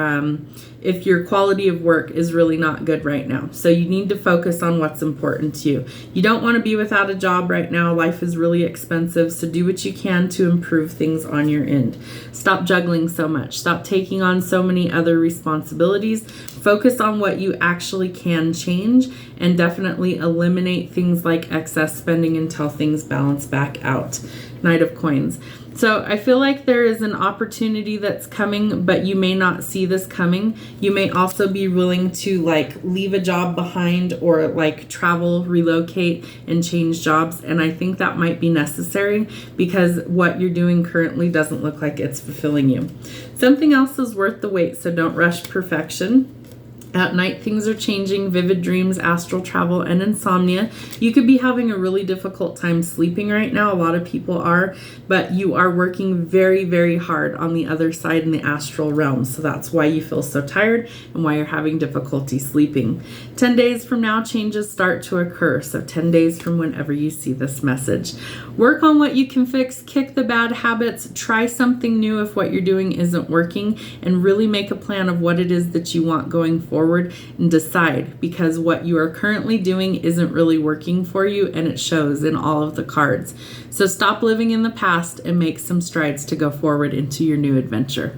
quality of work is really not good right now. So you need to focus on what's important to you. You don't want to be without a job right now. Life is really expensive, so do what you can to improve things on your end. Stop juggling so much. Stop taking on so many other responsibilities. Focus on what you actually can change, and definitely eliminate things like excess spending until things balance back out. Knight of Coins. So I feel like there is an opportunity that's coming, but you may not see this coming. You may also be willing to like leave a job behind or like travel, relocate, and change jobs. And I think that might be necessary because what you're doing currently doesn't look like it's fulfilling you. Something else is worth the wait, so don't rush perfection. At night, things are changing, vivid dreams, astral travel, and insomnia. You could be having a really difficult time sleeping right now. A lot of people are, but you are working very, very hard on the other side in the astral realm. So that's why you feel so tired and why you're having difficulty sleeping. 10 days from now, changes start to occur. So 10 days from whenever you see this message. Work on what you can fix, kick the bad habits, try something new if what you're doing isn't working, and really make a plan of what it is that you want going forward and decide, because what you are currently doing isn't really working for you, and it shows in all of the cards. So stop living in the past and make some strides to go forward into your new adventure.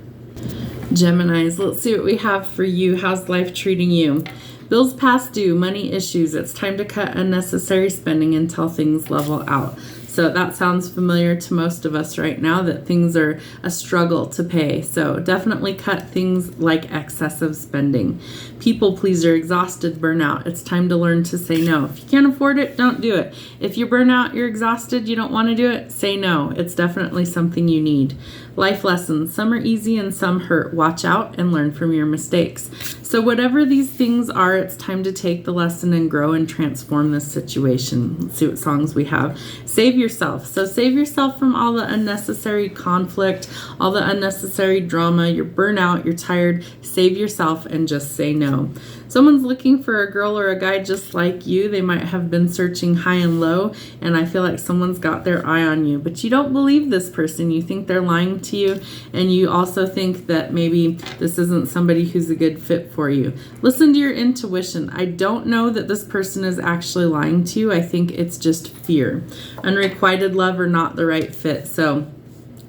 Geminis, let's see what we have for you. How's life treating you? Bills past due, money issues. It's time to cut unnecessary spending until things level out. So that sounds familiar to most of us right now, that things are a struggle to pay. So definitely cut things like excessive spending. People pleaser, exhausted, burnout. It's time to learn to say no. If you can't afford it, don't do it. If you're burnout, you're exhausted, you don't want to do it, say no. It's definitely something you need. Life lessons. Some are easy and some hurt. Watch out and learn from your mistakes. So whatever these things are, it's time to take the lesson and grow and transform this situation. Let's see what songs we have. Save yourself. So save yourself from all the unnecessary conflict, all the unnecessary drama. You're burnout, you're tired. Save yourself and just say no. Someone's looking for a girl or a guy just like you. They might have been searching high and low, and I feel like someone's got their eye on you, but you don't believe this person. You think they're lying to you, and you also think that maybe this isn't somebody who's a good fit for you. Listen to your intuition. I don't know that this person is actually lying to you. I think it's just fear. Unrequited love or not the right fit. So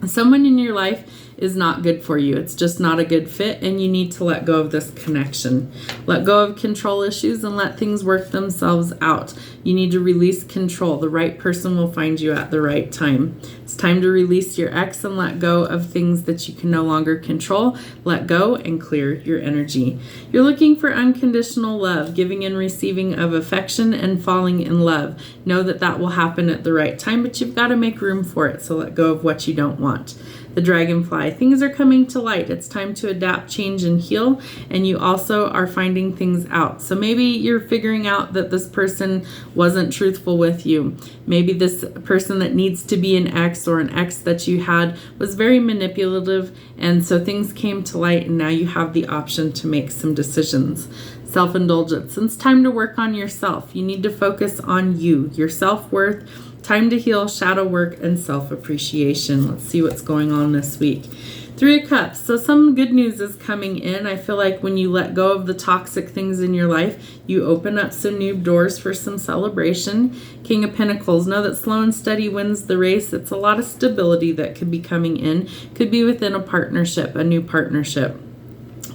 someone in your life is not good for you. It's just not a good fit, and you need to let go of this connection. Let go of control issues and let things work themselves out. You need to release control. The right person will find you at the right time. It's time to release your ex and let go of things that you can no longer control. Let go and clear your energy. You're looking for unconditional love, giving and receiving of affection and falling in love. Know that that will happen at the right time, but you've got to make room for it. So let go of what you don't want. The dragonfly. Things are coming to light. It's time to adapt, change, and heal. And you also are finding things out. So maybe you're figuring out that this person wasn't truthful with you. Maybe this person that needs to be an ex or an ex that you had was very manipulative. And so things came to light, and now you have the option to make some decisions. Self-indulgence. It's time to work on yourself. You need to focus on you, your self-worth. Time to heal, shadow work, and self-appreciation. Let's see what's going on this week. 3 of Cups. So some good news is coming in. I feel like when you let go of the toxic things in your life, you open up some new doors for some celebration. King of Pentacles. Know that slow and steady wins the race. It's a lot of stability that could be coming in. Could be within a partnership, a new partnership.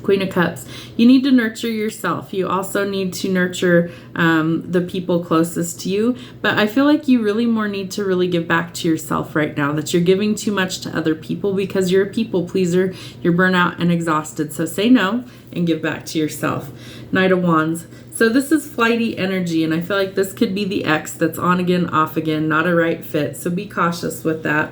Queen of Cups. You need to nurture yourself. You also need to nurture the people closest to you. But I feel like you really more need to really give back to yourself right now. That you're giving too much to other people because you're a people pleaser. You're burnout and exhausted. So say no and give back to yourself. Knight of Wands. So this is flighty energy, and I feel like this could be the ex that's on again, off again, not a right fit. So be cautious with that.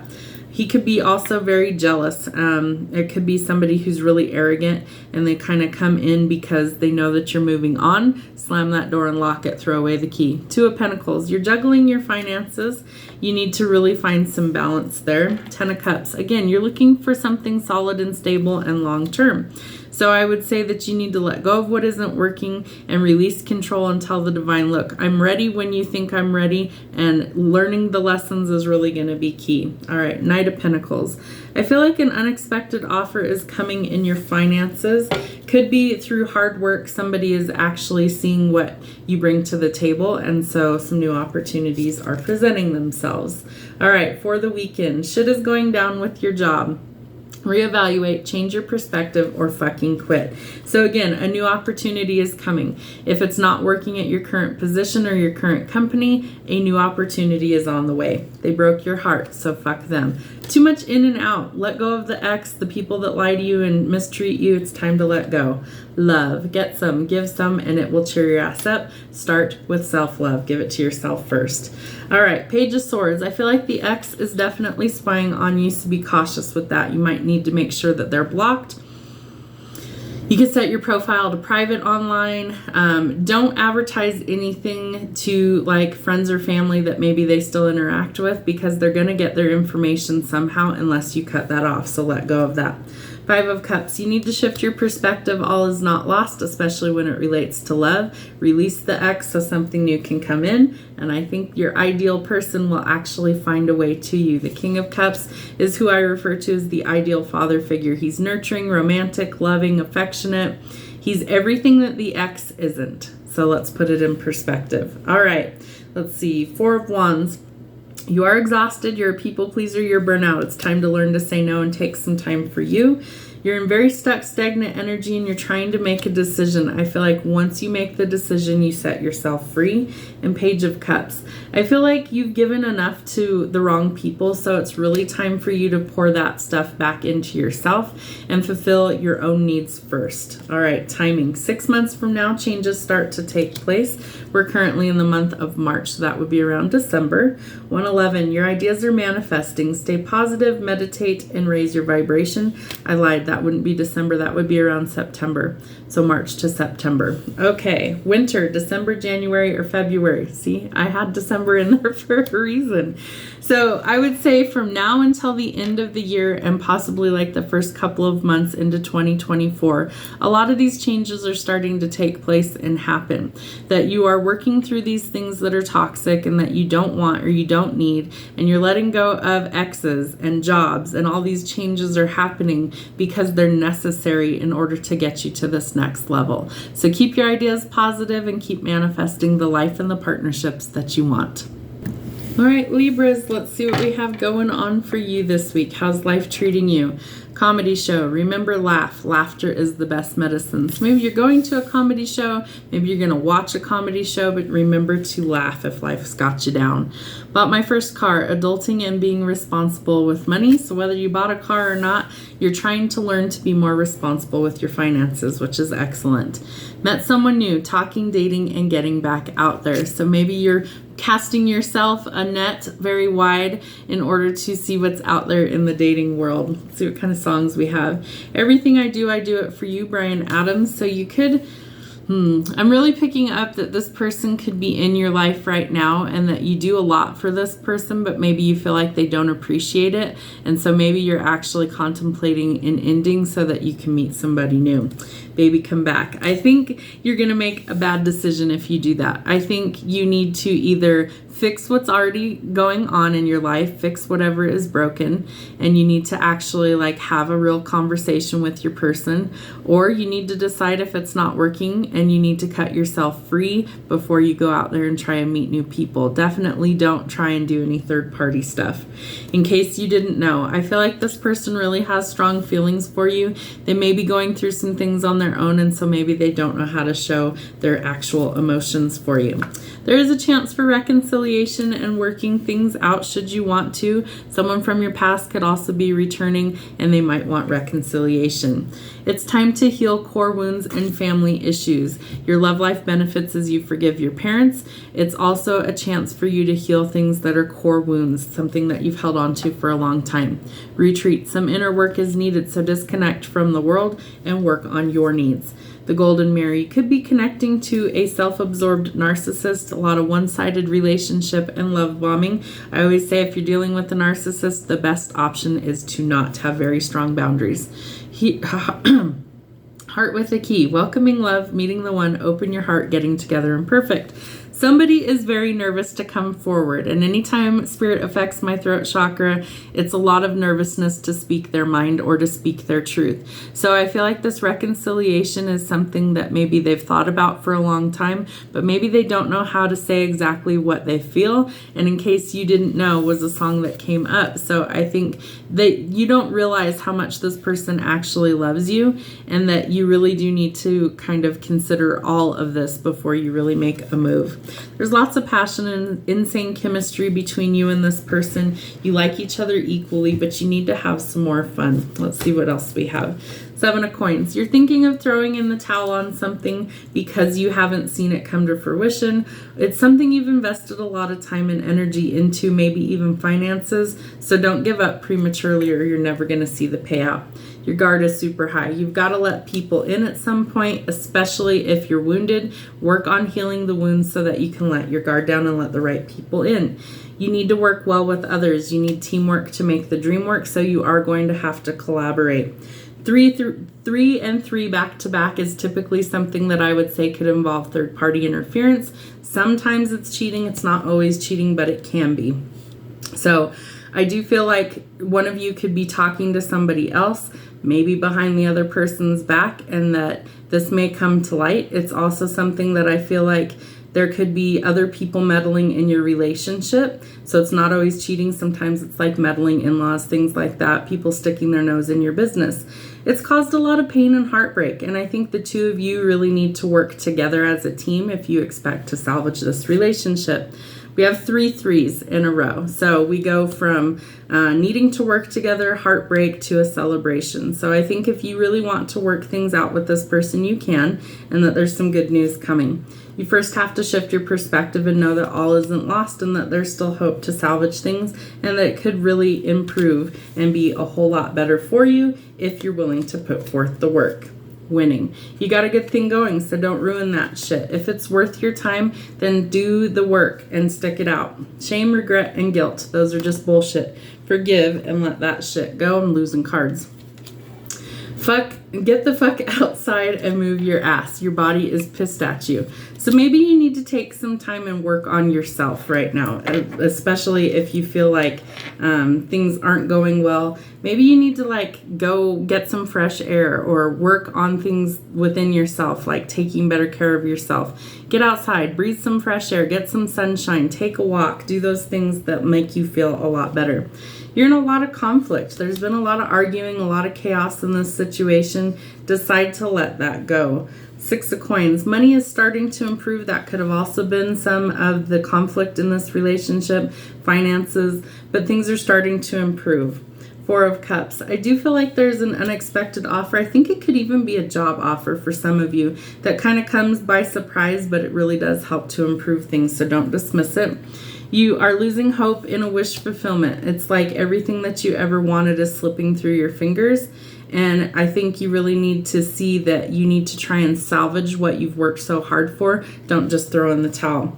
He could be also very jealous. It could be somebody who's really arrogant, and they kind of come in because they know that you're moving on. Slam that door and lock it. Throw away the key. 2 of Pentacles. You're juggling your finances. You need to really find some balance there. 10 of Cups. Again, you're looking for something solid and stable and long-term. So I would say that you need to let go of what isn't working and release control and tell the divine, look, I'm ready when you think I'm ready, and learning the lessons is really going to be key. All right, Knight of Pentacles. I feel like an unexpected offer is coming in your finances. Could be through hard work. Somebody is actually seeing what you bring to the table, and so some new opportunities are presenting themselves. All right, for the weekend, shit is going down with your job. Reevaluate, change your perspective, or fucking quit. So again, a new opportunity is coming. If it's not working at your current position or your current company, a new opportunity is on the way. They broke your heart, so fuck them. Too much in and out. Let go of the ex, the people that lie to you and mistreat you. It's time to let go. Love. Get some, give some, and it will cheer your ass up. Start with self-love. Give it to yourself first. All right, Page of Swords. I feel like the ex is definitely spying on you, so be cautious with that. You might need to make sure that they're blocked. You can set your profile to private online. Don't advertise anything to like friends or family that maybe they still interact with, because they're going to get their information somehow unless you cut that off. So let go of that. 5 of Cups. You need to shift your perspective. All is not lost, especially when it relates to love. Release the ex so something new can come in. And I think your ideal person will actually find a way to you. The King of Cups is who I refer to as the ideal father figure. He's nurturing, romantic, loving, affectionate. He's everything that the ex isn't. So let's put it in perspective. All right, let's see. 4 of Wands. You are exhausted, you're a people pleaser, you're burnout. It's time to learn to say no and take some time for you. You're in very stuck, stagnant energy and you're trying to make a decision. I feel like once you make the decision, you set yourself free. And Page of Cups. I feel like you've given enough to the wrong people, so it's really time for you to pour that stuff back into yourself and fulfill your own needs first. All right, timing. 6 months from now, changes start to take place. We're currently in the month of March, so that would be around December. 111, your ideas are manifesting. Stay positive, meditate, and raise your vibration. I lied. That wouldn't be December. That would be around September. So March to September. Okay, winter, December, January, or February. See, I had December in there for a reason. So I would say from now until the end of the year and possibly like the first couple of months into 2024, a lot of these changes are starting to take place and happen. That you are working through these things that are toxic and that you don't want or you don't need, and you're letting go of exes and jobs, and all these changes are happening because they're necessary in order to get you to this next level. So keep your ideas positive and keep manifesting the life and the partnerships that you want. All right, Libras, let's see what we have going on for you this week. How's life treating you? Comedy show. Remember, laugh. Laughter is the best medicine. So maybe you're going to a comedy show, maybe you're going to watch a comedy show, but remember to laugh if life's got you down. Bought my first car, adulting and being responsible with money. So whether you bought a car or not, you're trying to learn to be more responsible with your finances, which is excellent. Met someone new, talking, dating, and getting back out there. So maybe you're casting yourself a net very wide in order to see what's out there in the dating world. Let's see what kind of songs we have. Everything I do it for you, Bryan Adams. So you could I'm really picking up that this person could be in your life right now and that you do a lot for this person, but maybe you feel like they don't appreciate it. And so maybe you're actually contemplating an ending so that you can meet somebody new. Baby, come back. I think you're going to make a bad decision if you do that. I think you need to either fix what's already going on in your life, fix whatever is broken, and you need to actually like have a real conversation with your person, or you need to decide if it's not working and you need to cut yourself free before you go out there and try and meet new people. Definitely don't try and do any third-party stuff. In case you didn't know, I feel like this person really has strong feelings for you. They may be going through some things on their own, and so maybe they don't know how to show their actual emotions for you. There is a chance for reconciliation and working things out should you want to. Someone from your past could also be returning and they might want reconciliation. It's time to heal core wounds and family issues. Your love life benefits as you forgive your parents. It's also a chance for you to heal things that are core wounds, something that you've held on to for a long time. Retreat. Some inner work is needed, so disconnect from the world and work on your needs. The Golden Mirror. You could be connecting to a self-absorbed narcissist, a lot of one-sided relationship and love bombing. I always say if you're dealing with a narcissist, the best option is to not have very strong boundaries. Heart with a key. Welcoming love, meeting the one, open your heart, getting together, and perfect. Somebody is very nervous to come forward, and anytime spirit affects my throat chakra, it's a lot of nervousness to speak their mind or to speak their truth. So I feel like this reconciliation is something that maybe they've thought about for a long time, but maybe they don't know how to say exactly what they feel. And in case you didn't know, was a song that came up. So I think that you don't realize how much this person actually loves you, and that you really do need to kind of consider all of this before you really make a move. There's lots of passion and insane chemistry between you and this person. You like each other equally, but you need to have some more fun. Let's see what else we have. 7 of Coins. You're thinking of throwing in the towel on something because you haven't seen it come to fruition. It's something you've invested a lot of time and energy into, maybe even finances. So don't give up prematurely or you're never going to see the payout. Your guard is super high. You've got to let people in at some point, especially if you're wounded. Work on healing the wounds so that you can let your guard down and let the right people in. You need to work well with others. You need teamwork to make the dream work, so you are going to have to collaborate. 3 and 3 back to back is typically something that I would say could involve third-party interference. Sometimes it's cheating. It's not always cheating, but it can be. So I do feel like one of you could be talking to somebody else, maybe behind the other person's back, and that this may come to light. It's also something that I feel like there could be other people meddling in your relationship. So it's not always cheating. Sometimes it's like meddling, in-laws, things like that, people sticking their nose in your business. It's caused a lot of pain and heartbreak, and I think the two of you really need to work together as a team if you expect to salvage this relationship. We have 3 3s in a row. So we go from needing to work together, heartbreak, to a celebration. So I think if you really want to work things out with this person, you can, and that there's some good news coming. You first have to shift your perspective and know that all isn't lost and that there's still hope to salvage things and that it could really improve and be a whole lot better for you if you're willing to put forth the work. Winning. You got a good thing going, so don't ruin that shit. If it's worth your time, then do the work and stick it out. Shame, regret, and guilt. Those are just bullshit. Forgive and let that shit go. I'm losing cards. Get the fuck outside and move your ass. Your body is pissed at you. So maybe you need to take some time and work on yourself right now, especially if you feel like things aren't going well. Maybe you need to go get some fresh air or work on things within yourself, like taking better care of yourself. Get outside, breathe some fresh air, get some sunshine, take a walk, do those things that make you feel a lot better. You're in a lot of conflict. There's been a lot of arguing, a lot of chaos in this situation. Decide to let that go. 6 of Coins. Money is starting to improve. That could have also been some of the conflict in this relationship, finances, but things are starting to improve. 4 of Cups. I do feel like there's an unexpected offer. I think it could even be a job offer for some of you that kind of comes by surprise, but it really does help to improve things, so don't dismiss it. You are losing hope in a wish fulfillment. It's like everything that you ever wanted is slipping through your fingers. And I think you really need to see that you need to try and salvage what you've worked so hard for. Don't just throw in the towel.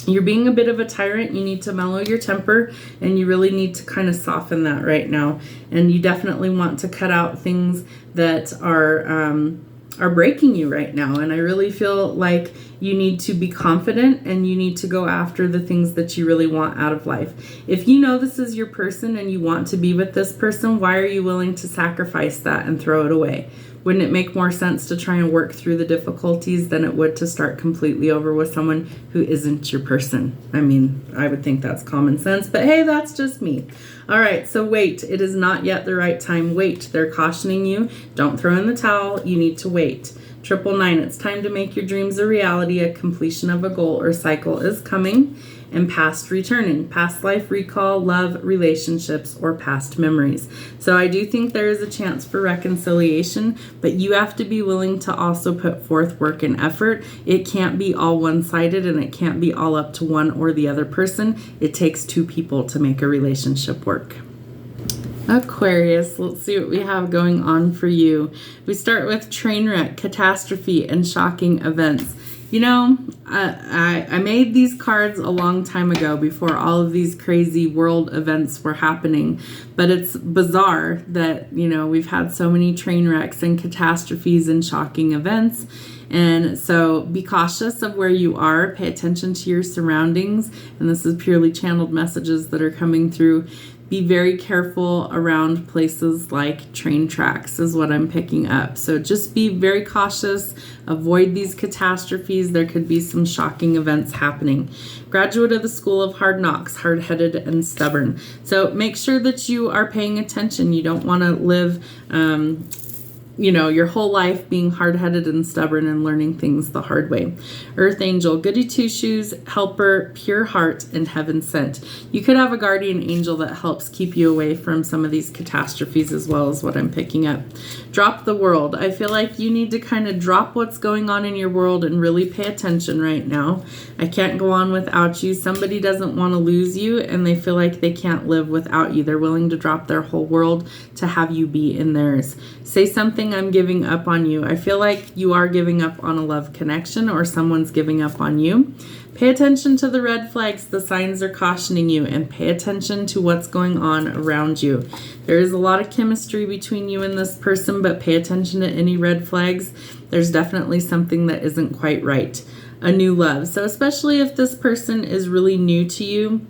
You're being a bit of a tyrant. You need to mellow your temper, and you really need to kind of soften that right now. And you definitely want to cut out things that are breaking you right now. And I really feel like you need to be confident and you need to go after the things that you really want out of life. If you know this is your person and you want to be with this person, why are you willing to sacrifice that and throw it away? Wouldn't it make more sense to try and work through the difficulties than it would to start completely over with someone who isn't your person? I mean, I would think that's common sense, but hey, that's just me. All right, so wait. It is not yet the right time. Wait. They're cautioning you. Don't throw in the towel. You need to wait. 999. It's time to make your dreams a reality. A completion of a goal or cycle is coming. And past returning, past life recall, love, relationships, or past memories. So I do think there is a chance for reconciliation, but you have to be willing to also put forth work and effort. It can't be all one-sided, and it can't be all up to one or the other person. It takes 2 people to make a relationship work. Aquarius, let's see what we have going on for you. We start with train wreck, catastrophe, and shocking events. You know, I made these cards a long time ago before all of these crazy world events were happening, but it's bizarre that, you know, we've had so many train wrecks and catastrophes and shocking events. And so be cautious of where you are, pay attention to your surroundings, and this is purely channeled messages that are coming through. Be very careful around places like train tracks is what I'm picking up. So just be very cautious. Avoid these catastrophes. There could be some shocking events happening. Graduate of the School of Hard Knocks, hard-headed and stubborn. So make sure that you are paying attention. You don't want to live your whole life being hard-headed and stubborn and learning things the hard way. Earth angel, goody two-shoes, helper, pure heart, and heaven sent. You could have a guardian angel that helps keep you away from some of these catastrophes as well, as what I'm picking up. Drop the world. I feel like you need to kind of drop what's going on in your world and really pay attention right now. I can't go on without you. Somebody doesn't want to lose you, and they feel like they can't live without you. They're willing to drop their whole world to have you be in theirs. Say something, I'm giving up on you. I feel like you are giving up on a love connection, or someone's giving up on you. Pay attention to the red flags. The signs are cautioning you, and pay attention to what's going on around you. There is a lot of chemistry between you and this person, but pay attention to any red flags. There's definitely something that isn't quite right. A new love. So especially if this person is really new to you,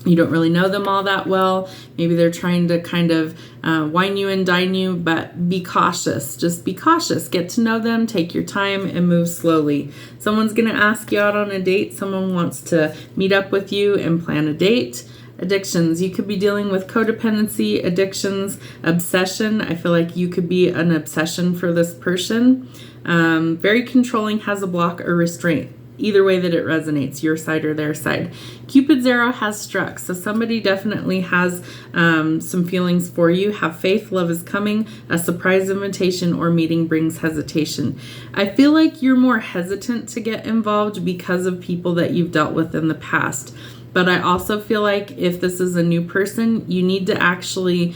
you don't really know them all that well. Maybe they're trying to kind of wine you and dine you, but be cautious. Just be cautious. Get to know them. Take your time and move slowly. Someone's going to ask you out on a date. Someone wants to meet up with you and plan a date. Addictions. You could be dealing with codependency, addictions, obsession. I feel like you could be an obsession for this person. Very controlling, has a block or restraint. Either way that it resonates, your side or their side. Cupid's arrow has struck, so somebody definitely has some feelings for you. Have faith, love is coming. A surprise invitation or meeting brings hesitation. I feel like you're more hesitant to get involved because of people that you've dealt with in the past. But I also feel like if this is a new person, you need to actually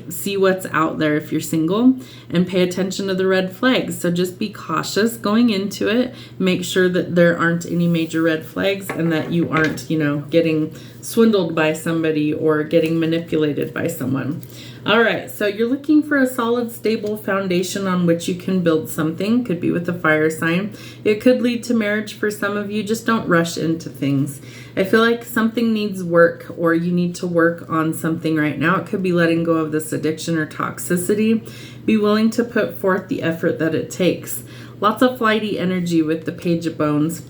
see what's out there if you're single and pay attention to the red flags. So just be cautious going into it. Make sure that there aren't any major red flags and that you aren't, getting swindled by somebody or getting manipulated by someone. All right, so you're looking for a solid, stable foundation on which you can build something. Could be with a fire sign. It could lead to marriage for some of you. Just don't rush into things. I feel like something needs work, or you need to work on something right now. It could be letting go of this addiction or toxicity. Be willing to put forth the effort that it takes. Lots of flighty energy with the Page of Bones.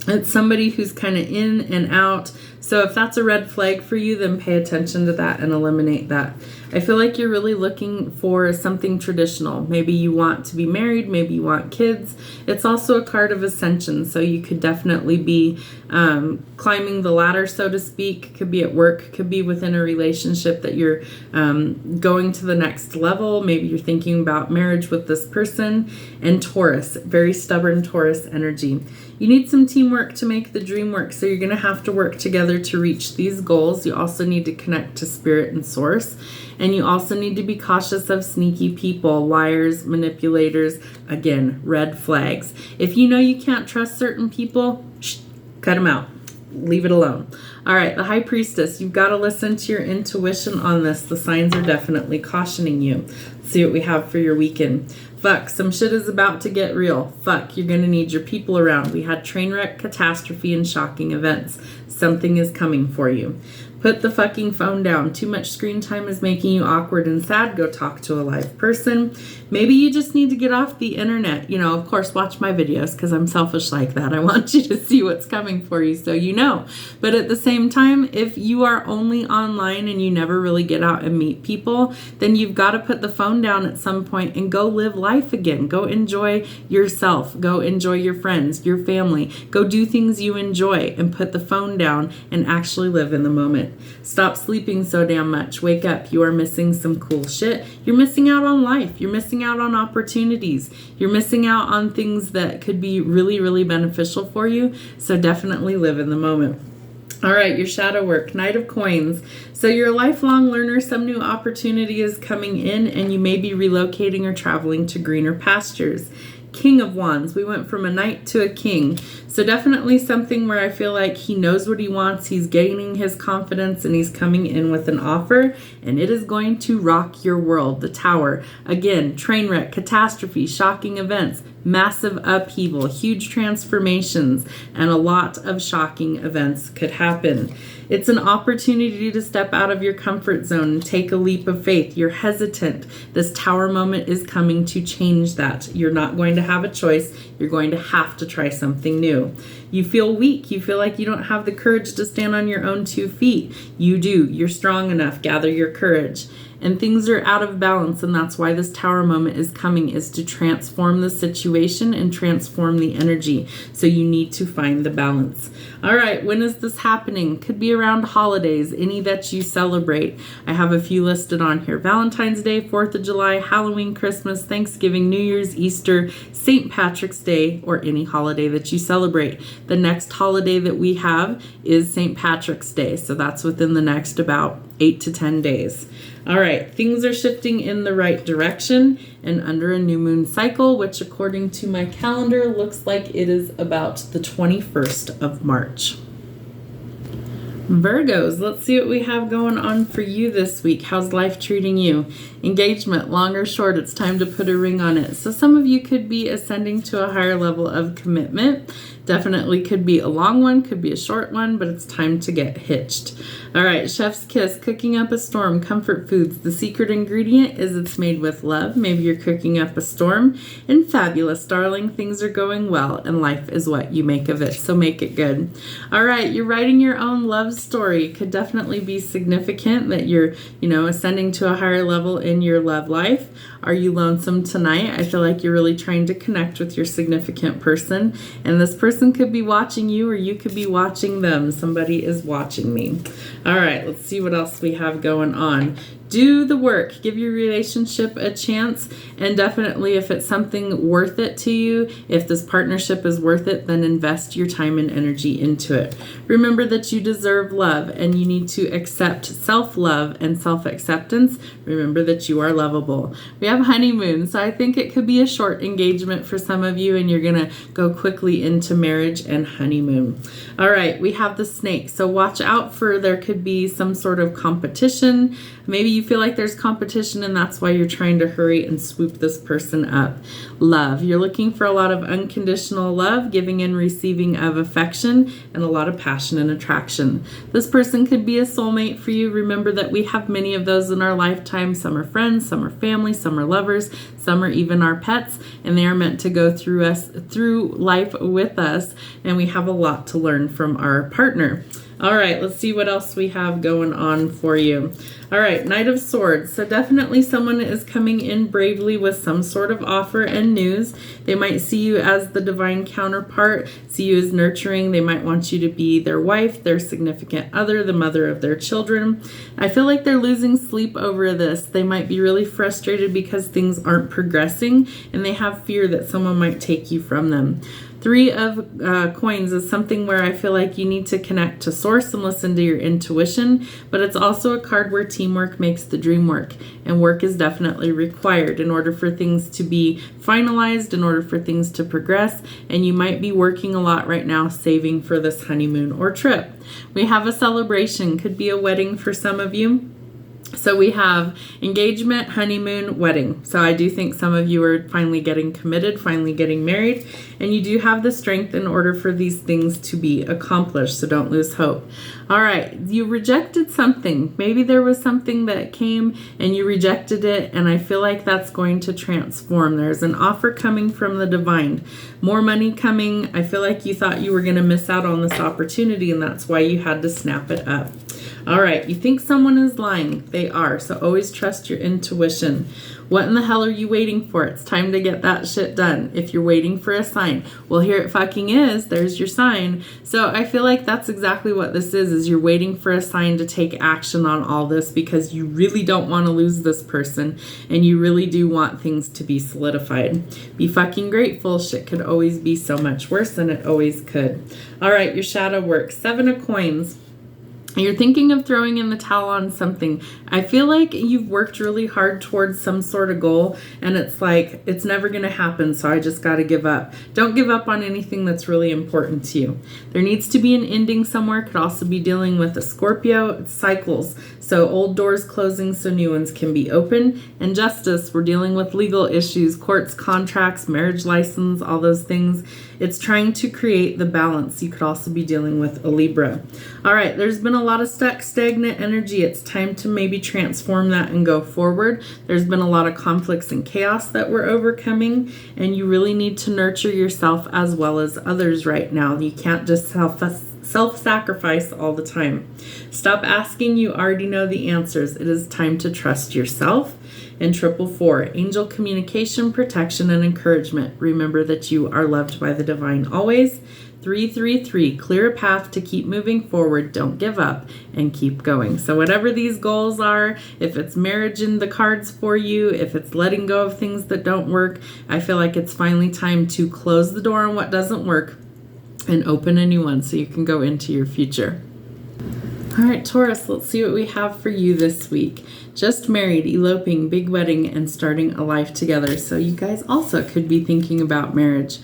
It's somebody who's kind of in and out. So if that's a red flag for you, then pay attention to that and eliminate that. I feel like you're really looking for something traditional. Maybe you want to be married. Maybe you want kids. It's also a card of ascension. So you could definitely be climbing the ladder, so to speak. Could be at work. Could be within a relationship that you're going to the next level. Maybe you're thinking about marriage with this person. And Taurus, very stubborn Taurus energy. You need some teamwork to make the dream work. So you're going to have to work together to reach these goals. You also need to connect to spirit and source. And you also need to be cautious of sneaky people, liars, manipulators, again, red flags. If you know you can't trust certain people, cut them out. Leave it alone. All right, the High Priestess, you've got to listen to your intuition on this. The signs are definitely cautioning you. Let's see what we have for your weekend. Fuck, some shit is about to get real. Fuck, you're going to need your people around. We had train wreck, catastrophe, and shocking events. Something is coming for you. Put the fucking phone down. Too much screen time is making you awkward and sad. Go talk to a live person. Maybe you just need to get off the internet. Of course, watch my videos because I'm selfish like that. I want you to see what's coming for you so you know. But at the same time, if you are only online and you never really get out and meet people, then you've got to put the phone down at some point and go live life again. Go enjoy yourself. Go enjoy your friends, your family. Go do things you enjoy and put the phone down and actually live in the moment. Stop sleeping so damn much. Wake up. You are missing some cool shit. You're missing out on life. You're missing out on opportunities. You're missing out on things that could be really, really beneficial for you. So definitely live in the moment. All right, your shadow work, Knight of Coins. So you're a lifelong learner. Some new opportunity is coming in and you may be relocating or traveling to greener pastures. King of Wands. We went from a knight to a king. So definitely something where I feel like he knows what he wants. He's gaining his confidence and he's coming in with an offer and it is going to rock your world. The Tower. Again, train wreck, catastrophe, shocking events, massive upheaval, huge transformations, and a lot of shocking events could happen. It's an opportunity to step out of your comfort zone and take a leap of faith. You're hesitant. This Tower moment is coming to change that. You're not going to have a choice. You're going to have to try something new. You feel weak. You feel like you don't have the courage to stand on your own 2 feet. You do. You're strong enough. Gather your courage. and things are out of balance, and that's why this Tower moment is coming, is to transform the situation and transform the energy. So you need to find the balance. All right, when is this happening? Could be around holidays, any that you celebrate. I have a few listed on here. Valentine's Day, 4th of July, Halloween, Christmas, Thanksgiving, New Year's, Easter, St. Patrick's Day, or any holiday that you celebrate. The next holiday that we have is St. Patrick's Day, so that's within the next about 8 to 10 days. All right, things are shifting in the right direction and under a new moon cycle, which according to my calendar looks like it is about the 21st of March. Virgos, let's see what we have going on for you this week. How's life treating you? Engagement, long or short, it's time to put a ring on it. So some of you could be ascending to a higher level of commitment. Definitely could be a long one, could be a short one, but it's time to get hitched. All right, chef's kiss, cooking up a storm, comfort foods. The secret ingredient is it's made with love. Maybe you're cooking up a storm. And fabulous, darling, things are going well, and life is what you make of it, so make it good. All right, you're writing your own love story. It could definitely be significant that you're, ascending to a higher level in your love life. Are you lonesome tonight? I feel like you're really trying to connect with your significant person, and this person could be watching you, or you could be watching them. Somebody is watching me. All right, let's see what else we have going on. Do the work. Give your relationship a chance, and definitely if it's something worth it to you, if this partnership is worth it, then invest your time and energy into it. Remember that you deserve love, and you need to accept self-love and self-acceptance. Remember that you are lovable. We have honeymoon, so I think it could be a short engagement for some of you, and you're going to go quickly into marriage and honeymoon. All right, we have the snake, so watch out for there could be some sort of competition. Maybe you feel like there's competition and that's why you're trying to hurry and swoop this person up. Love. You're looking for a lot of unconditional love, giving and receiving of affection, and a lot of passion and attraction. This person could be a soulmate for you. Remember that we have many of those in our lifetime. Some are friends, some are family, some are lovers, some are even our pets, and they are meant to go through life with us, and we have a lot to learn from our partner. All right, let's see what else we have going on for you. All right, Knight of Swords. So definitely someone is coming in bravely with some sort of offer and news. They might see you as the divine counterpart, see you as nurturing. They might want you to be their wife, their significant other, the mother of their children. I feel like they're losing sleep over this. They might be really frustrated because things aren't progressing, and they have fear that someone might take you from them. Three of coins is something where I feel like you need to connect to source and listen to your intuition, but it's also a card where teamwork makes the dream work, and work is definitely required in order for things to be finalized, in order for things to progress, and you might be working a lot right now saving for this honeymoon or trip. We have a celebration, could be a wedding for some of you. So we have engagement, honeymoon, wedding. So I do think some of you are finally getting committed, finally getting married, and you do have the strength in order for these things to be accomplished. So don't lose hope. All right, you rejected something. Maybe there was something that came and you rejected it, and I feel like that's going to transform. There's an offer coming from the divine. More money coming. I feel like you thought you were going to miss out on this opportunity, and that's why you had to snap it up. All right, you think someone is lying. They are, so always trust your intuition. What in the hell are you waiting for? It's time to get that shit done. If you're waiting for a sign, well, here it fucking is. There's your sign. So I feel like that's exactly what this is you're waiting for a sign to take action on all this because you really don't want to lose this person, and you really do want things to be solidified. Be fucking grateful. Shit could always be so much worse than it always could. All right, your shadow work. 7 of coins. You're thinking of throwing in the towel on something. I feel like you've worked really hard towards some sort of goal, and it's like, it's never going to happen, so I just got to give up. Don't give up on anything that's really important to you. There needs to be an ending somewhere. Could also be dealing with a Scorpio. It's cycles. So old doors closing so new ones can be open. And justice, we're dealing with legal issues, courts, contracts, marriage license, all those things. It's trying to create the balance. You could also be dealing with a Libra. All right, there's been a lot of stuck, stagnant energy. It's time to maybe transform that and go forward. There's been a lot of conflicts and chaos that we're overcoming, and you really need to nurture yourself as well as others right now. You can't just self-sacrifice all the time. Stop asking, you already know the answers. It is time to trust yourself. And 444, angel communication, protection, and encouragement. Remember that you are loved by the divine always. 333, clear a path to keep moving forward. Don't give up and keep going. So whatever these goals are, if it's marriage in the cards for you, if it's letting go of things that don't work, I feel like it's finally time to close the door on what doesn't work and open a new one so you can go into your future. All right, Taurus, let's see what we have for you this week. Just married, eloping, big wedding, and starting a life together. So you guys also could be thinking about marriage.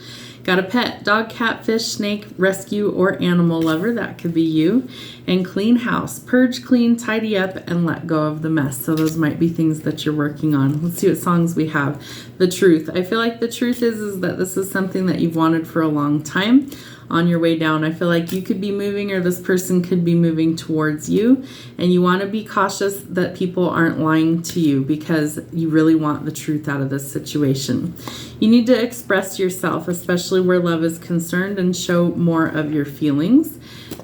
Got a pet, dog, cat, fish, snake, rescue, or animal lover. That could be you. And clean house. Purge, clean, tidy up, and let go of the mess. So those might be things that you're working on. Let's see what songs we have. The truth. I feel like the truth is that this is something that you've wanted for a long time. On your way down, I feel like you could be moving or this person could be moving towards you, and you want to be cautious that people aren't lying to you because you really want the truth out of this situation. You need to express yourself, especially where love is concerned, and show more of your feelings.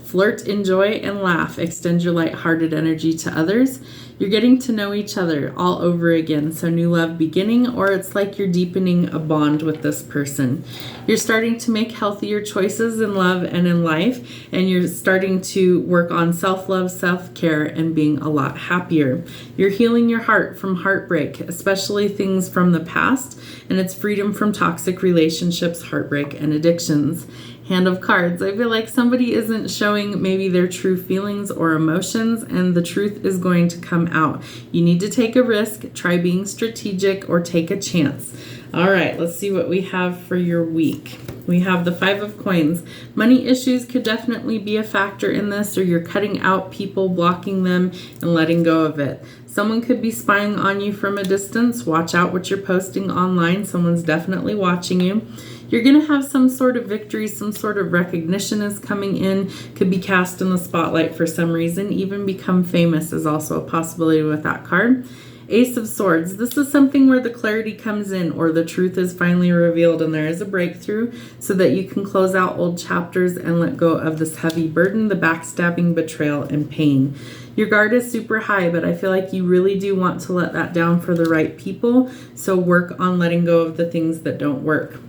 Flirt, enjoy, and laugh. Extend your lighthearted energy to others. You're getting to know each other all over again. So new love beginning, or it's like you're deepening a bond with this person. You're starting to make healthier choices in love and in life, and you're starting to work on self-love, self-care, and being a lot happier. You're healing your heart from heartbreak, especially things from the past, and it's freedom from toxic relationships, heartbreak, and addictions. Hand of cards. I feel like somebody isn't showing maybe their true feelings or emotions, and the truth is going to come out. You need to take a risk, try being strategic, or take a chance. All right, let's see what we have for your week. We have the 5 of coins. Money issues could definitely be a factor in this, or you're cutting out people, blocking them, and letting go of it. Someone could be spying on you from a distance. Watch out what you're posting online. Someone's definitely watching you. You're going to have some sort of victory, some sort of recognition is coming in, could be cast in the spotlight for some reason, even become famous is also a possibility with that card. Ace of Swords. This is something where the clarity comes in, or the truth is finally revealed and there is a breakthrough so that you can close out old chapters and let go of this heavy burden, the backstabbing, betrayal, and pain. Your guard is super high, but I feel like you really do want to let that down for the right people, so work on letting go of the things that don't work.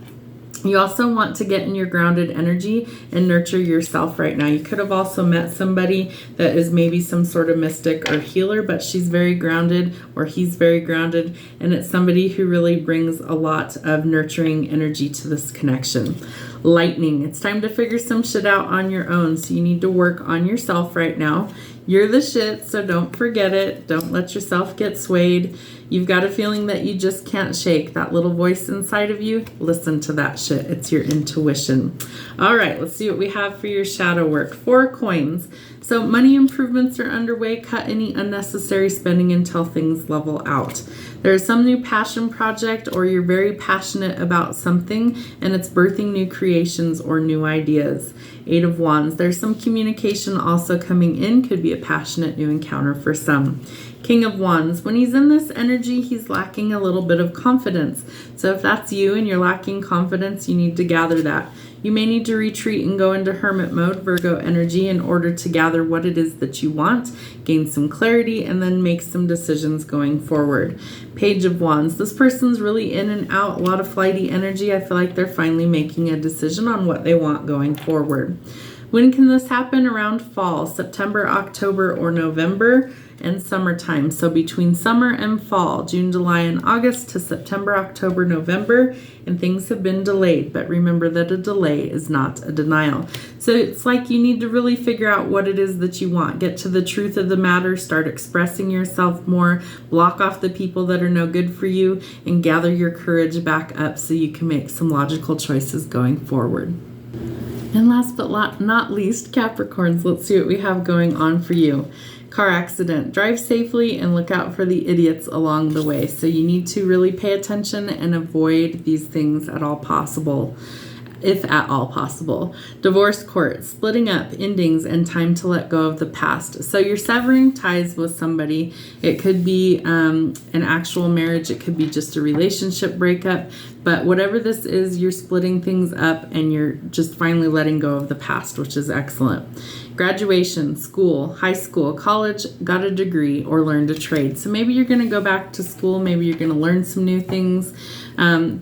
You also want to get in your grounded energy and nurture yourself right now. You could have also met somebody that is maybe some sort of mystic or healer, but she's very grounded, or he's very grounded, and it's somebody who really brings a lot of nurturing energy to this connection. Lightning. It's time to figure some shit out on your own, so you need to work on yourself right now. You're the shit, so don't forget it. Don't let yourself get swayed. You've got a feeling that you just can't shake. That little voice inside of you, listen to that shit. It's your intuition. All right, let's see what we have for your shadow work. 4 coins. So money improvements are underway. Cut any unnecessary spending until things level out. There's some new passion project, or you're very passionate about something and it's birthing new creations or new ideas. 8 of Wands. There's some communication also coming in. Could be a passionate new encounter for some. King of Wands. When he's in this energy, he's lacking a little bit of confidence. So if that's you and you're lacking confidence, you need to gather that. You may need to retreat and go into hermit mode, Virgo energy, in order to gather what it is that you want, gain some clarity, and then make some decisions going forward. Page of Wands. This person's really in and out, a lot of flighty energy. I feel like they're finally making a decision on what they want going forward. When can this happen? Around fall, September, October, or November, and summertime. So between summer and fall, June, July, and August to September, October, November, and things have been delayed. But remember that a delay is not a denial. So it's like you need to really figure out what it is that you want. Get to the truth of the matter, start expressing yourself more, block off the people that are no good for you, and gather your courage back up so you can make some logical choices going forward. And last but not least, Capricorns, let's see what we have going on for you. Car accident. Drive safely and look out for the idiots along the way. So you need to really pay attention and avoid these things at all possible. if at all possible. Divorce court, splitting up, endings, and time to let go of the past. So you're severing ties with somebody. It could be an actual marriage. It could be just a relationship breakup. But whatever this is, you're splitting things up and you're just finally letting go of the past, which is excellent. Graduation, school, high school, college, got a degree, or learned a trade. So maybe you're going to go back to school. Maybe you're going to learn some new things.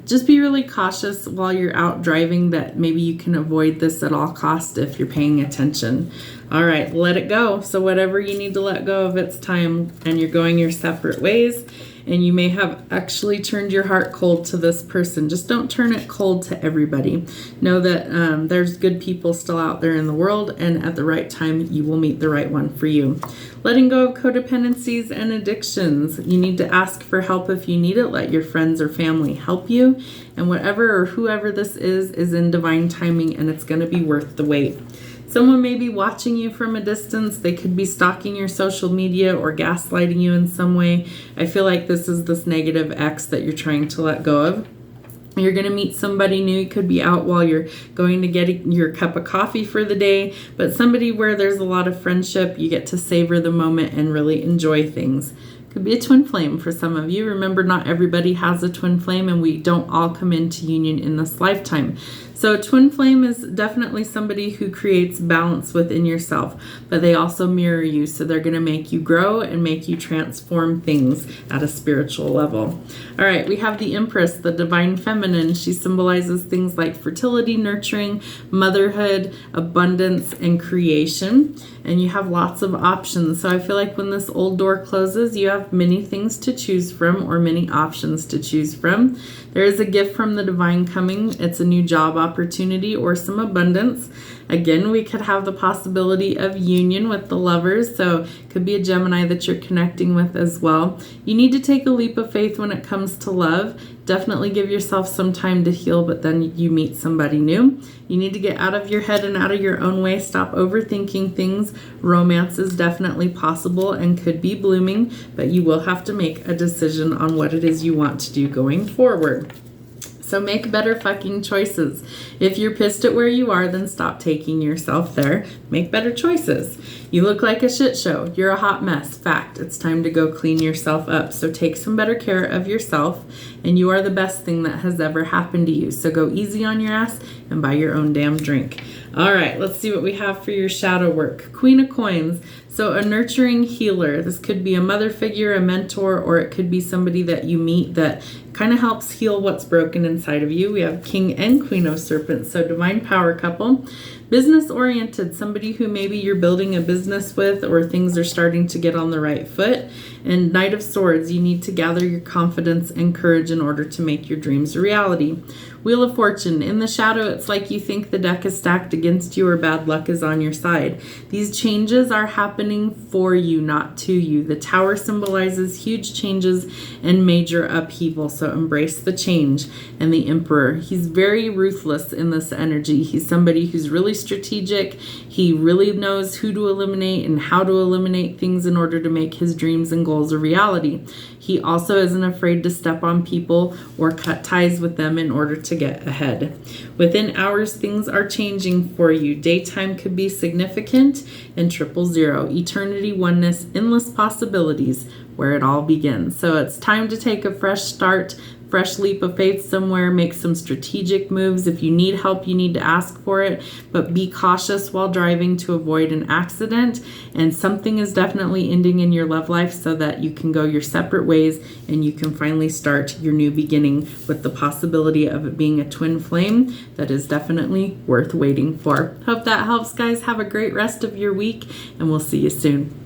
Just be really cautious while you're out driving that maybe you can avoid this at all costs if you're paying attention. All right, let it go. So whatever you need to let go of, it's time, and you're going your separate ways. And you may have actually turned your heart cold to this person. Just don't turn it cold to everybody. Know that there's good people still out there in the world, and at the right time, you will meet the right one for you. Letting go of codependencies and addictions. You need to ask for help if you need it. Let your friends or family help you. And whatever or whoever this is in divine timing, and it's going to be worth the wait. Someone may be watching you from a distance. They could be stalking your social media or gaslighting you in some way. I feel like this is this negative ex that you're trying to let go of. You're going to meet somebody new. You could be out while you're going to get your cup of coffee for the day, but somebody where there's a lot of friendship. You get to savor the moment and really enjoy things. Could be a twin flame for some of you. Remember, not everybody has a twin flame, and we don't all come into union in this lifetime. So a twin flame is definitely somebody who creates balance within yourself, but they also mirror you. So they're going to make you grow and make you transform things at a spiritual level. All right, we have the Empress, the divine feminine. She symbolizes things like fertility, nurturing, motherhood, abundance, and creation. And you have lots of options. So I feel like when this old door closes, you have many things to choose from, or many options to choose from. There is a gift from the divine coming. It's a new job opportunity or some abundance. Again, we could have the possibility of union with the Lovers, so it could be a Gemini that you're connecting with as well. You need to take a leap of faith when it comes to love. Definitely give yourself some time to heal, but then you meet somebody new. You need to get out of your head and out of your own way. Stop overthinking things. Romance is definitely possible and could be blooming, but you will have to make a decision on what it is you want to do going forward. So make better fucking choices. If you're pissed at where you are, then stop taking yourself there. Make better choices. You look like a shit show. You're a hot mess. Fact. It's time to go clean yourself up. So take some better care of yourself, and you are the best thing that has ever happened to you. So go easy on your ass and buy your own damn drink. All right, let's see what we have for your shadow work. Queen of Coins. So a nurturing healer. This could be a mother figure, a mentor, or it could be somebody that you meet that kind of helps heal what's broken inside of you. We have King and Queen of Serpents, so divine power couple. Business oriented, somebody who maybe you're building a business with, or things are starting to get on the right foot. And Knight of Swords, you need to gather your confidence and courage in order to make your dreams a reality. Wheel of Fortune, in the shadow, it's like you think the deck is stacked against you or bad luck is on your side. These changes are happening for you, not to you. The Tower symbolizes huge changes and major upheaval, so embrace the change. And the Emperor, he's very ruthless in this energy. He's somebody who's really strategic. He really knows who to eliminate and how to eliminate things in order to make his dreams and goals a reality. He also isn't afraid to step on people or cut ties with them in order to get ahead. Within hours, things are changing for you. Daytime could be significant, and 000. Eternity, oneness, endless possibilities, where it all begins. So it's time to take a fresh start, fresh leap of faith somewhere, make some strategic moves. If you need help, you need to ask for it, but be cautious while driving to avoid an accident. And something is definitely ending in your love life so that you can go your separate ways and you can finally start your new beginning with the possibility of it being a twin flame that is definitely worth waiting for. Hope that helps, guys. Have a great rest of your week, and we'll see you soon.